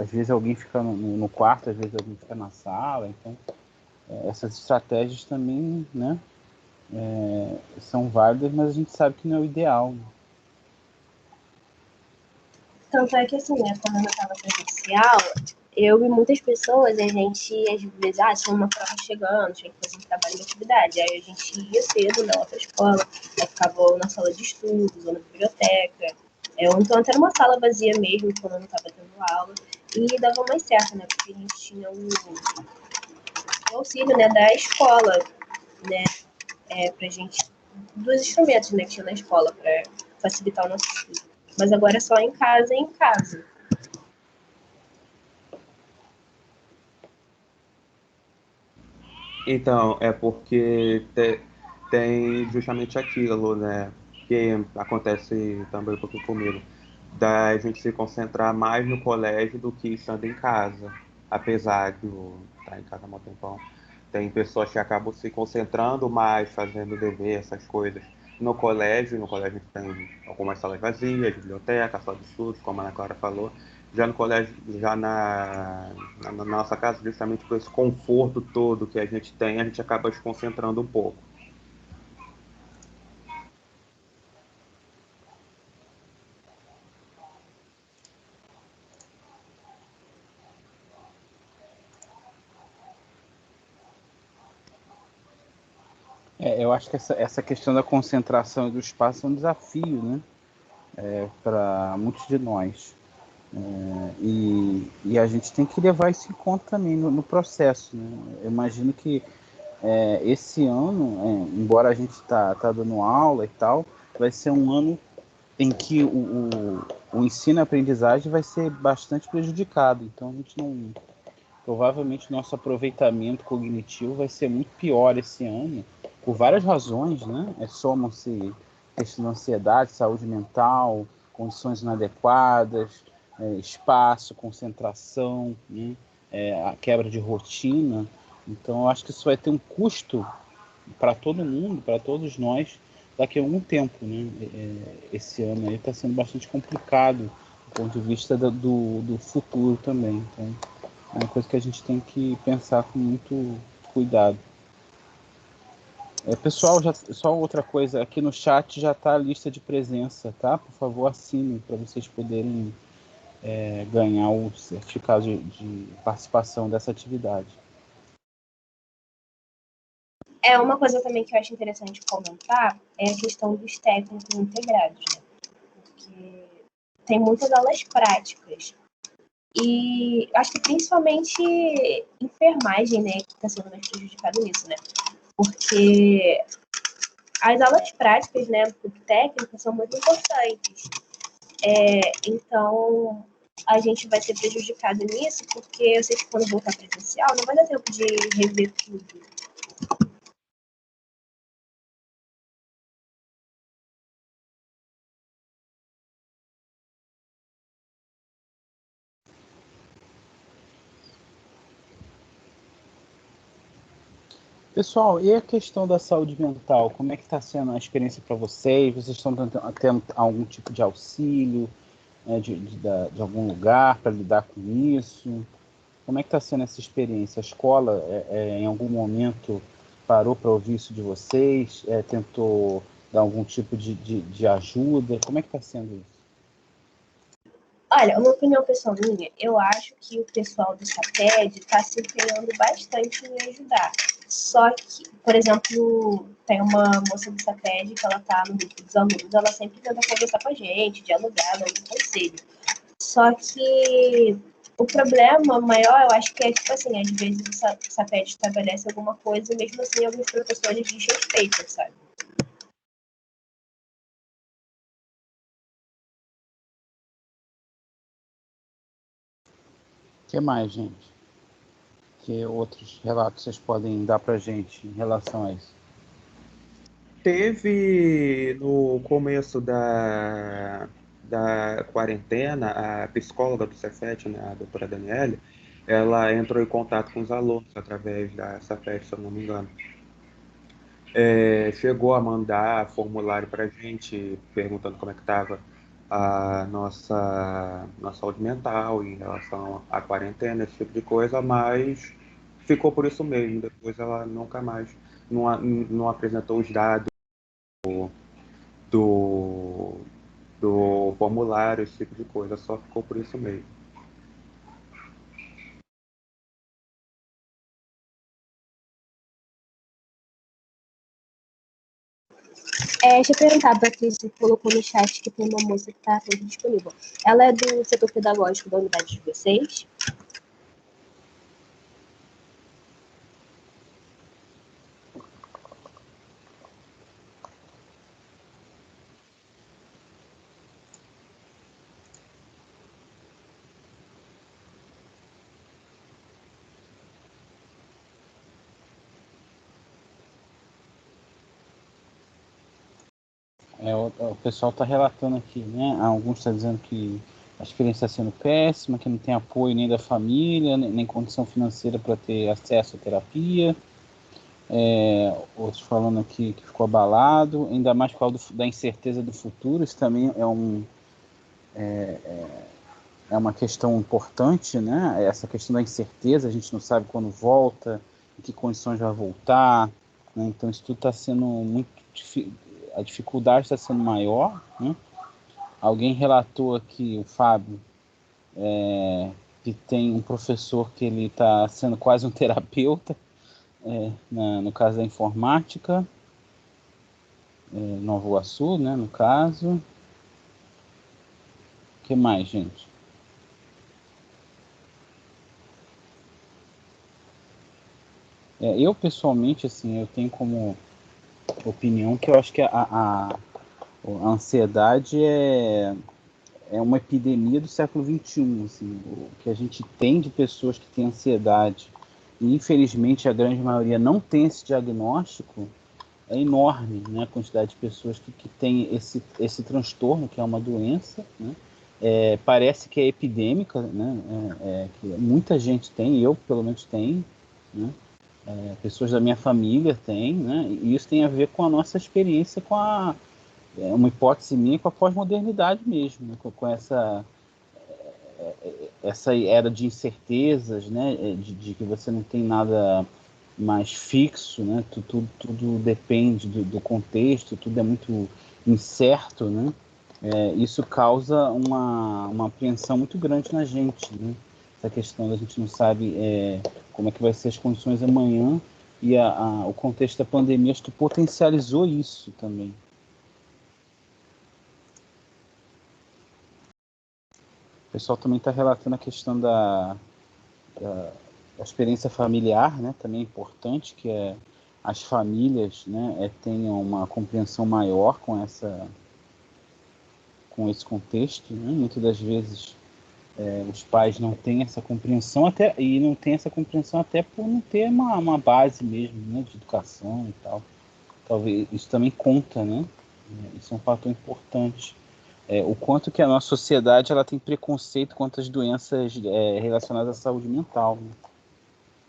às vezes alguém fica no quarto, às vezes alguém fica na sala, então essas estratégias também, né, são válidas, mas a gente sabe que não é o ideal. Tanto é que, assim, né, quando eu estava presencial, eu e muitas pessoas, a gente, às vezes, tinha uma prova chegando, tinha que fazer um trabalho de atividade, aí a gente ia cedo na outra escola, aí ficava ou na sala de estudos, ou na biblioteca, ou então até numa sala vazia mesmo, quando eu não estava tendo aula, e dava mais certo, né, porque a gente tinha o auxílio, né, da escola, né, pra gente, dos instrumentos, né, que tinha na escola, para facilitar o nosso estudo. Mas agora é só em casa, em casa. Então, é porque tem justamente aquilo, né? Que acontece também um pouquinho comigo, da gente se concentrar mais no colégio do que estando em casa. Apesar de eu estar em casa há um tempão, tem pessoas que acabam se concentrando mais, fazendo dever, essas coisas. No colégio tem algumas salas vazias, biblioteca, sala de estudos, como a Ana Clara falou. Já no colégio, já na nossa casa, justamente por esse conforto todo que a gente tem, a gente acaba se concentrando um pouco. Eu acho que essa questão da concentração e do espaço é um desafio, né, para muitos de nós. E a gente tem que levar isso em conta também no processo, né? Eu imagino que esse ano, embora a gente tá dando aula e tal, vai ser um ano em que o ensino e a aprendizagem vai ser bastante prejudicado. Então a gente não, provavelmente nosso aproveitamento cognitivo vai ser muito pior esse ano, por várias razões, né? Somam-se questão de ansiedade, saúde mental, condições inadequadas, espaço, concentração, né? A quebra de rotina. Então, eu acho que isso vai ter um custo para todo mundo, para todos nós, daqui a algum tempo, né? Esse ano aí está sendo bastante complicado do ponto de vista do futuro também. Então, é uma coisa que a gente tem que pensar com muito cuidado. Pessoal, só outra coisa, aqui no chat já está a lista de presença, tá? Por favor, assinem para vocês poderem ganhar o certificado de participação dessa atividade. Uma coisa também que eu acho interessante comentar é a questão dos técnicos integrados, né? Porque tem muitas aulas práticas. E acho que principalmente enfermagem, né, que está sendo mais prejudicado nisso, né? Porque as aulas práticas, né, técnicas, são muito importantes. Então, a gente vai ser prejudicado nisso, porque eu sei que quando voltar presencial, não vai dar tempo de rever tudo. Pessoal, e a questão da saúde mental? Como é que está sendo a experiência para vocês? Vocês estão tendo algum tipo de auxílio, né, de algum lugar para lidar com isso? Como é que está sendo essa experiência? A escola, em algum momento, parou para ouvir isso de vocês? Tentou dar algum tipo de ajuda? Como é que está sendo isso? Olha, uma opinião pessoal minha, eu acho que o pessoal do SAPED está se empenhando bastante em ajudar. Só que, por exemplo, tem uma moça do SAPED que ela tá no grupo dos alunos, ela sempre tenta conversar com a gente, dialogar, dar um conselho. Só que o problema maior, eu acho que é, tipo assim, às vezes o SAPED estabelece alguma coisa e mesmo assim alguns professores desrespeitam, sabe? O que mais, gente? Que outros relatos vocês podem dar pra gente em relação a isso? Teve no começo da quarentena, a psicóloga do Cefet, né, a doutora Daniele, ela entrou em contato com os alunos através da Cefet, se eu não me engano. Chegou a mandar formulário para a gente, perguntando como é que estava a nossa saúde mental em relação à quarentena, esse tipo de coisa, mas ficou por isso mesmo. Depois ela nunca mais não apresentou os dados do, do formulário, esse tipo de coisa, só ficou por isso mesmo. Deixa eu perguntar, a Patrícia colocou no chat que tem uma moça que está disponível. Ela é do setor pedagógico da unidade de vocês? O pessoal está relatando aqui, né? Alguns estão dizendo que a experiência está sendo péssima, que não tem apoio nem da família, nem condição financeira para ter acesso à terapia. Outros falando aqui que ficou abalado, ainda mais por causa da incerteza do futuro. Isso também é uma questão importante, né? Essa questão da incerteza, a gente não sabe quando volta, em que condições vai voltar, né? Então isso tudo está sendo muito difícil, a dificuldade está sendo maior, né? Alguém relatou aqui, o Fábio, que tem um professor que ele está sendo quase um terapeuta, no caso da informática, Nova Iguaçu, né, no caso. O que mais, gente? Eu, pessoalmente, assim, eu tenho como opinião que eu acho que a ansiedade é uma epidemia do século XXI. Assim, o que a gente tem de pessoas que têm ansiedade, e infelizmente a grande maioria não tem esse diagnóstico, é enorme, né? A quantidade de pessoas que tem esse transtorno, que é uma doença, né? Parece que é epidêmica, né? Que muita gente tem, eu pelo menos tenho, né? Pessoas da minha família têm, né? E isso tem a ver com a nossa experiência com uma hipótese minha, com a pós-modernidade mesmo, né? Com essa era de incertezas, né? De que você não tem nada mais fixo, né? Tudo depende do contexto, tudo é muito incerto, né? Isso causa uma apreensão muito grande na gente, né? Essa questão da gente não sabe como é que vai ser as condições amanhã, e o contexto da pandemia acho que potencializou isso também. O pessoal também está relatando a questão da experiência familiar, né? Também é importante que as famílias, né, tenham uma compreensão maior com esse contexto, né? Muitas das vezes os pais não têm essa compreensão, e não têm essa compreensão até por não ter uma base mesmo, né, de educação e tal. Talvez isso também conta, né? Isso é um fator importante. O quanto que a nossa sociedade ela tem preconceito contra as doenças relacionadas à saúde mental, né?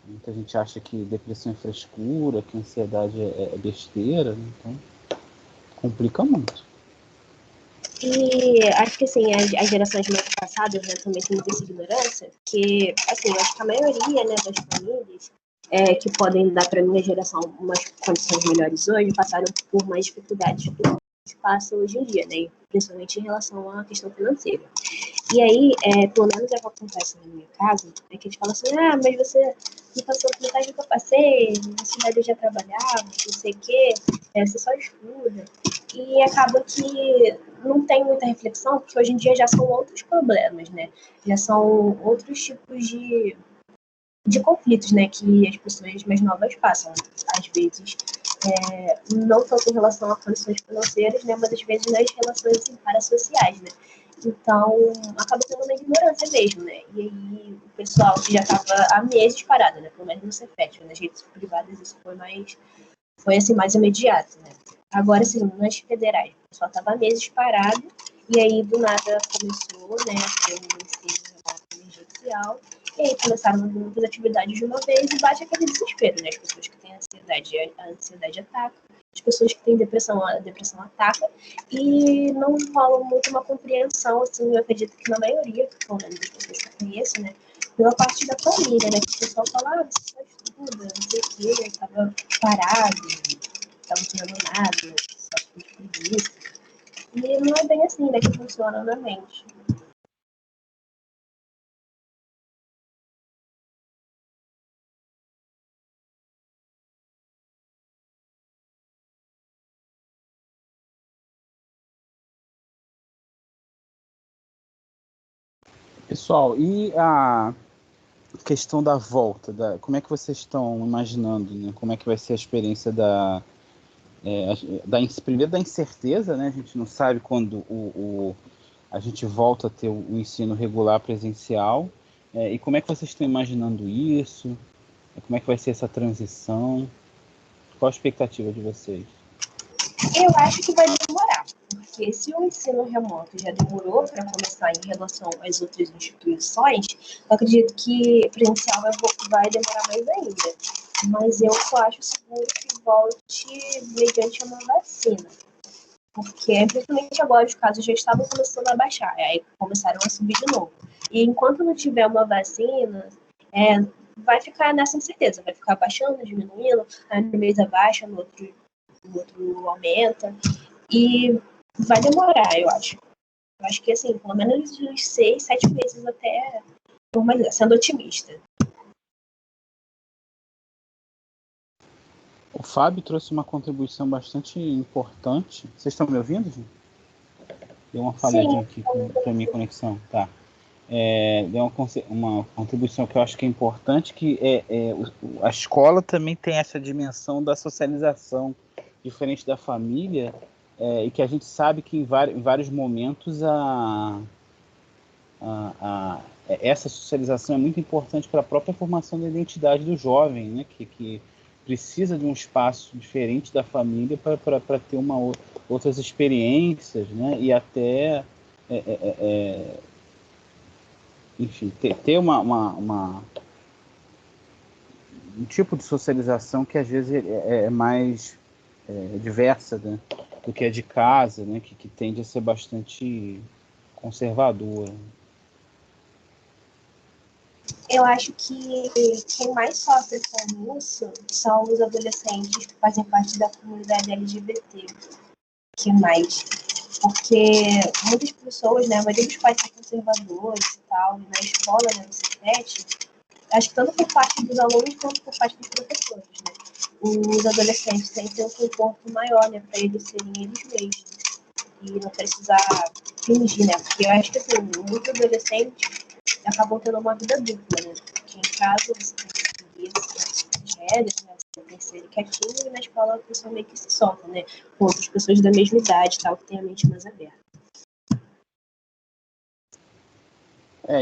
Muita gente acha que depressão é frescura, que ansiedade é besteira, né? Então complica muito. E acho que assim, as gerações mais passadas, né, também tem muita ignorância, que assim, eu acho que a maioria, né, das famílias que podem dar para minha geração umas condições melhores hoje, passaram por mais dificuldades do que a gente passa hoje em dia, né, principalmente em relação à questão financeira. E aí, pelo menos é o que acontece na minha casa, é que eles falam assim, mas você não passou a metade que eu passei, na cidade eu já trabalhava, não sei o quê, você só estuda. E acaba que não tem muita reflexão, porque hoje em dia já são outros problemas, né? Já são outros tipos de conflitos, né, que as pessoas mais novas passam. Às vezes, não tanto em relação a condições financeiras, né, mas às vezes nas relações assim, parasociais, né. Então, acaba tendo uma ignorância mesmo, né. E aí, o pessoal que já estava há meses parado, né, pelo menos no Cefet, nas redes privadas isso foi assim, mais imediato, né. Agora, assim, nas federais, o pessoal estava há meses parado, e aí, do nada, começou, né, a ter um ensino emergencial, e aí começaram muitas atividades de uma vez e bate aquele desespero, né? As pessoas que têm ansiedade, a ansiedade ataca, as pessoas que têm depressão, a depressão ataca, e não rola muito uma compreensão, assim, eu acredito que na maioria, pelo menos das pessoas que eu conheço, né? Pela parte da família, né? Que o pessoal fala, você só estuda, não sei o quê, estava parado, estava fazendo nada, só com preguiça. E não é bem assim, né, que funciona na mente. Pessoal, e a questão da volta, como é que vocês estão imaginando, né? Como é que vai ser a experiência primeiro da incerteza, né? A gente não sabe quando a gente volta a ter o ensino regular presencial, e como é que vocês estão imaginando isso? Como é que vai ser essa transição? Qual a expectativa de vocês? Eu acho que vai demorar, porque se o ensino remoto já demorou para começar em relação às outras instituições, eu acredito que presencial vai demorar mais ainda. Mas eu só acho seguro que volte mediante uma vacina. Porque, principalmente agora, os casos já estavam começando a baixar, aí começaram a subir de novo. E enquanto não tiver uma vacina, vai ficar nessa incerteza, vai ficar baixando, diminuindo, aí no mês abaixa, no outro aumenta, e vai demorar, eu acho. Eu acho que, assim, pelo menos uns 6, 7 meses até normalizar, sendo otimista. O Fábio trouxe uma contribuição bastante importante. Vocês estão me ouvindo, gente? Deu uma falhadinha aqui para minha conexão. Tá. Deu uma contribuição que eu acho que é importante, que a escola também tem essa dimensão da socialização, diferente da família, e que a gente sabe que em vários momentos essa socialização é muito importante para a própria formação da identidade do jovem, né? Que precisa de um espaço diferente da família para ter outras experiências, né? E até enfim, ter um tipo de socialização que às vezes é mais diversa, né, do que a de casa, né, que tende a ser bastante conservadora. Eu acho que quem mais sofre com isso são os adolescentes que fazem parte da comunidade LGBT, que mais. Porque muitas pessoas, né, a maioria dos pais são conservadores e tal, e na escola, né, no Cefet, acho que tanto por parte dos alunos quanto por parte dos professores, né? Os adolescentes têm que ter um conforto maior, né, para eles serem eles mesmos e não precisar fingir, né? Porque eu acho que, assim, muitos adolescentes acabam tendo uma vida dupla, né? Porque em casa você tem que seguir as regras, né? Você tem que ser quietinho, e na escola a pessoa meio que se solta, né? Com outras pessoas da mesma idade, tal, que tem a mente mais aberta.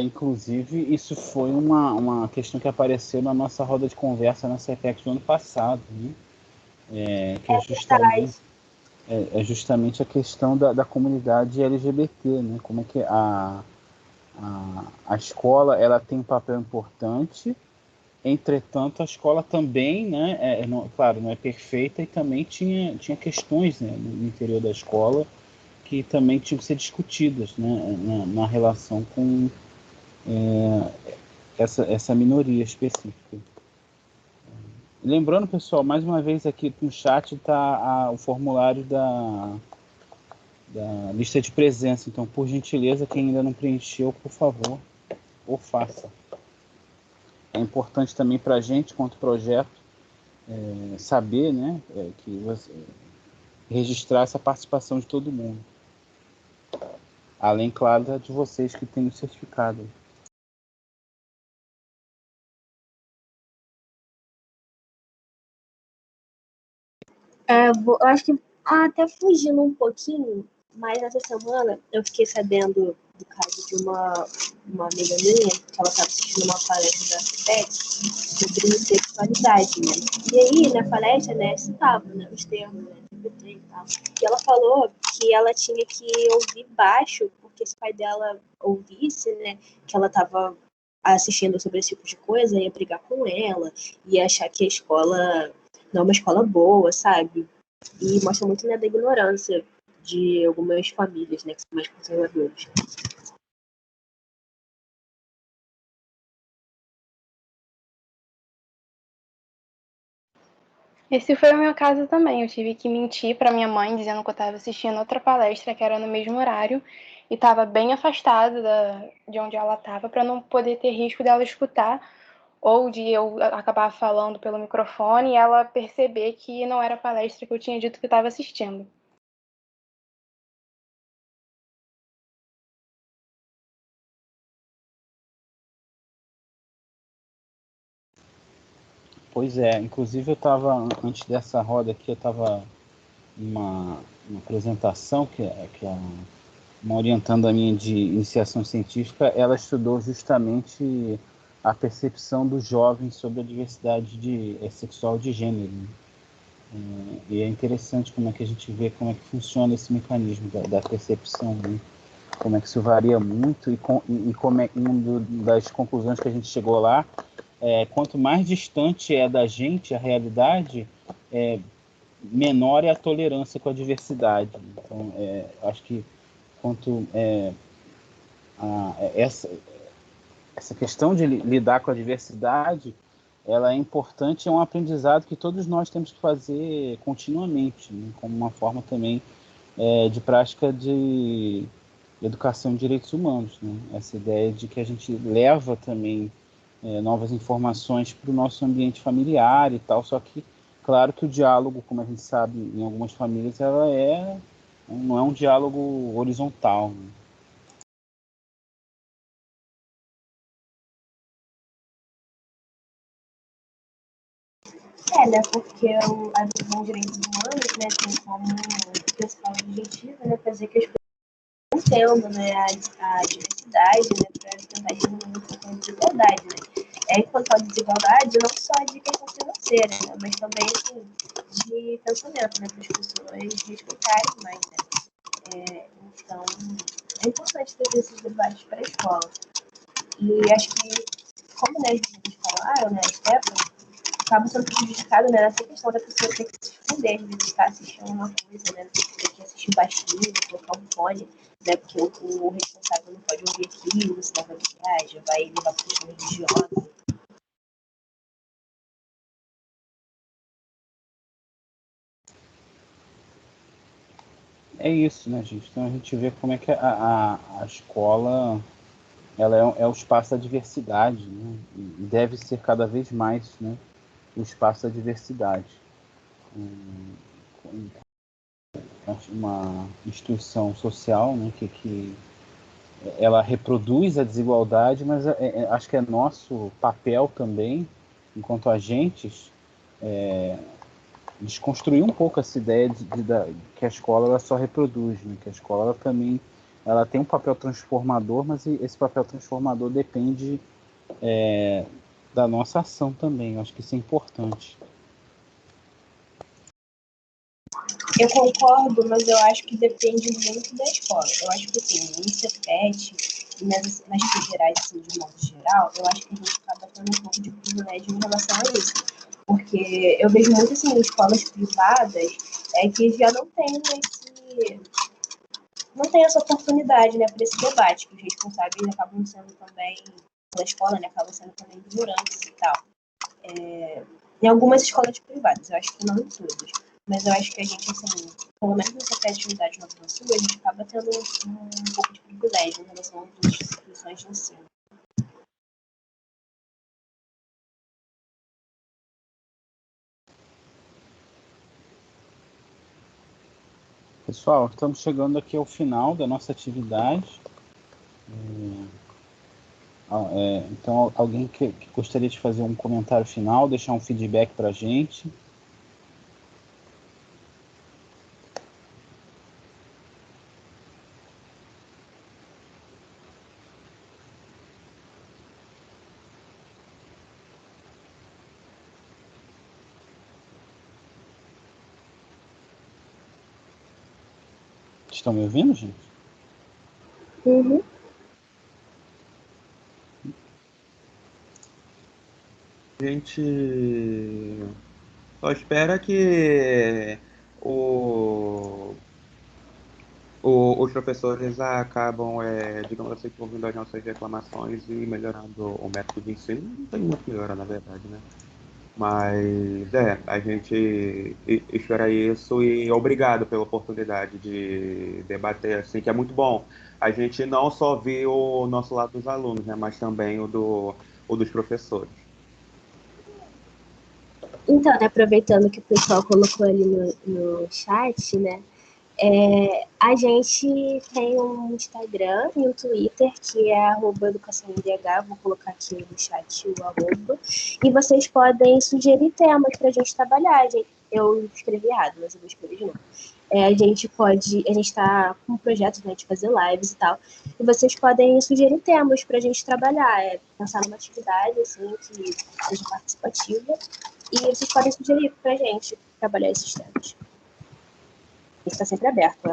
Inclusive, isso foi uma questão que apareceu na nossa roda de conversa na CEPEX do ano passado, né? Que é justamente a questão da comunidade LGBT, né? Como é que a escola ela tem um papel importante, entretanto a escola também, né, claro, não é perfeita, e também tinha questões, né, no interior da escola que também tinham que ser discutidas, né, na relação com essa minoria específica. Lembrando, pessoal, mais uma vez aqui no chat está o formulário da lista de presença. Então, por gentileza, quem ainda não preencheu, por favor, o faça. É importante também para a gente, quanto projeto, saber, né, que você registrar essa participação de todo mundo. Além, claro, da de vocês que têm o certificado. Eu acho que até fugindo um pouquinho, mas essa semana eu fiquei sabendo do caso de uma amiga minha, que ela estava assistindo uma palestra da FIPET sobre sexualidade, né? E aí, na palestra, né, citava, né, os termos, né, LGBT e tal. E ela falou que ela tinha que ouvir baixo, porque se o pai dela ouvisse, né, que ela estava assistindo sobre esse tipo de coisa, ia brigar com ela, ia achar que a escola não é uma escola boa, sabe? E mostra muito, né, da ignorância de algumas famílias, né, que são mais conservadoras. Esse foi o meu caso também. Eu tive que mentir para minha mãe dizendo que eu estava assistindo outra palestra que era no mesmo horário e estava bem afastada de onde ela estava para não poder ter risco dela escutar ou de eu acabar falando pelo microfone e ela perceber que não era a palestra que eu tinha dito que estava assistindo. Pois é, inclusive eu estava, antes dessa roda aqui, eu estava uma apresentação que uma orientanda minha de iniciação científica, ela estudou justamente a percepção dos jovens sobre a diversidade sexual de gênero. Né? E é interessante como é que a gente vê como é que funciona esse mecanismo da percepção, né? Como é que isso varia muito e como é uma das conclusões que a gente chegou lá, quanto mais distante é da gente a realidade, menor é a tolerância com a diversidade. Então, acho que quanto essa questão de lidar com a diversidade, ela é importante, é um aprendizado que todos nós temos que fazer continuamente, né? Como uma forma também de prática de educação de direitos humanos, né? Essa ideia de que a gente leva também novas informações para o nosso ambiente familiar e tal, só que claro que o diálogo, como a gente sabe, em algumas famílias, não é um diálogo horizontal, né? Né, porque a visão de direitos humanos, né, tem como principal objetivo, né, fazer que as pessoas entendam, né, a diversidade, né, para tentar diminuir um pouco a desigualdade, né. Quanto à desigualdade, não só de questão financeira, né, mas também, assim, de pensamento, né, para as pessoas respeitarem mais, né. Então, é importante ter esses debates para a escola. E acho que, como, né, as meninas falaram, né, a Stephanie, acaba sendo prejudicado, né, nessa questão da pessoa ter que se esconder, de estar assistindo uma coisa, né, ter que assistir baixinho, colocar um fone, né, porque o responsável não pode ouvir aquilo, senão vai viajar, vai levar para questão religiosa. É isso, né, gente? Então a gente vê como é que a escola ela é o espaço da diversidade, né? E deve ser cada vez mais, né, o espaço da diversidade. Uma instituição social, né, que ela reproduz a desigualdade, mas acho que é nosso papel também, enquanto agentes, desconstruir um pouco essa ideia que a escola ela só reproduz, né? Que a escola ela também ela tem um papel transformador, mas esse papel transformador depende da nossa ação também. Eu acho que isso é importante. Eu concordo, mas eu acho que depende muito da escola. Eu acho que, assim, no CEPET e nas federais, assim, de modo geral, eu acho que a gente acaba tendo um pouco de privilégio em relação a isso. Porque eu vejo muito, assim, em escolas privadas que já não tem essa oportunidade, né, para esse debate, que os responsáveis acabam sendo também, pela escola, né, acabam sendo também ignorantes e tal. Em algumas escolas privadas, eu acho que não em todas. Mas eu acho que a gente, assim, pelo menos nessa criatividade no Rio Grande do Sul, a gente acaba tendo um pouco de privilégio em relação a outras instituições de ensino. Pessoal, estamos chegando aqui ao final da nossa atividade. Então, alguém que gostaria de fazer um comentário final, deixar um feedback para a gente? Estão me ouvindo, gente? Uhum. A gente só espera que os professores acabam, digamos assim, ouvindo as nossas reclamações e melhorando o método de ensino. Não tem muito melhora, na verdade, né? Mas, a gente espera isso e obrigado pela oportunidade de debater, assim, que é muito bom. A gente não só vê o nosso lado dos alunos, né, mas também o dos professores. Então, né, aproveitando que o pessoal colocou ali no chat, né, a gente tem um Instagram e um Twitter, que é @educaçãoMDH, vou colocar aqui no chat o arroba, e vocês podem sugerir temas para a gente trabalhar. Eu escrevi errado, mas eu vou escrever de novo. A gente está com um projeto, né, de fazer lives e tal, e vocês podem sugerir temas para a gente trabalhar, pensar numa atividade assim, que seja participativa, e vocês podem sugerir para a gente trabalhar esses temas. Está sempre aberto.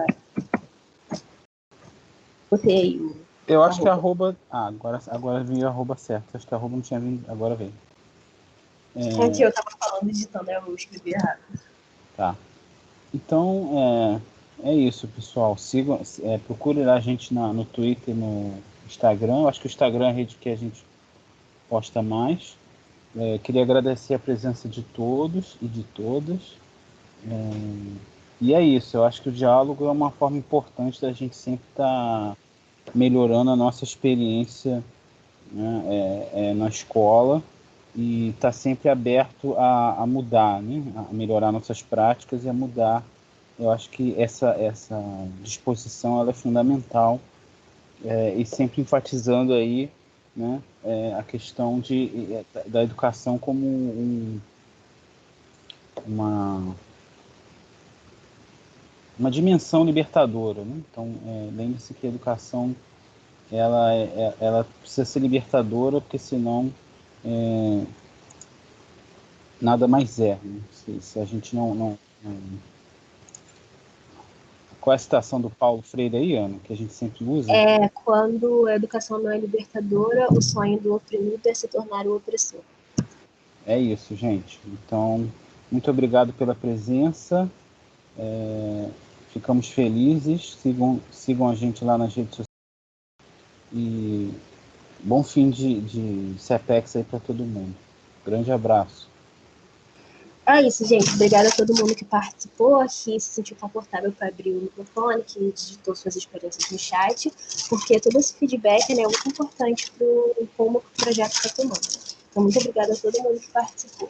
Botei aí o Eu acho que arroba... agora veio o arroba certo. Acho que a arroba não tinha vindo, agora veio. É que eu estava falando, digitando, eu escrevi errado. Tá. Então, é isso, pessoal. Sigam, procure a gente no Twitter e no Instagram. Eu acho que o Instagram é a rede que a gente posta mais. Queria agradecer a presença de todos e de todas. E é isso. Eu acho que o diálogo é uma forma importante da gente sempre estar melhorando a nossa experiência, né, na escola, e estar sempre aberto a mudar, né, a melhorar nossas práticas e a mudar. Eu acho que essa disposição ela é fundamental, e sempre enfatizando aí, né, a questão da educação como uma dimensão libertadora, né? Então, lembre-se que a educação ela precisa ser libertadora, porque senão nada mais é, né? Se a gente não... Qual é a citação do Paulo Freire aí, Ana, que a gente sempre usa? Quando a educação não é libertadora, o sonho do oprimido é se tornar o opressor. É isso, gente. Então, muito obrigado pela presença. Ficamos felizes. Sigam a gente lá nas redes sociais. E bom fim de CEPEX aí para todo mundo. Grande abraço. É isso, gente. Obrigada a todo mundo que participou, que se sentiu confortável para abrir o microfone, que digitou suas experiências no chat, porque todo esse feedback, né, é muito importante para como o projeto está tomando. Então, muito obrigada a todo mundo que participou.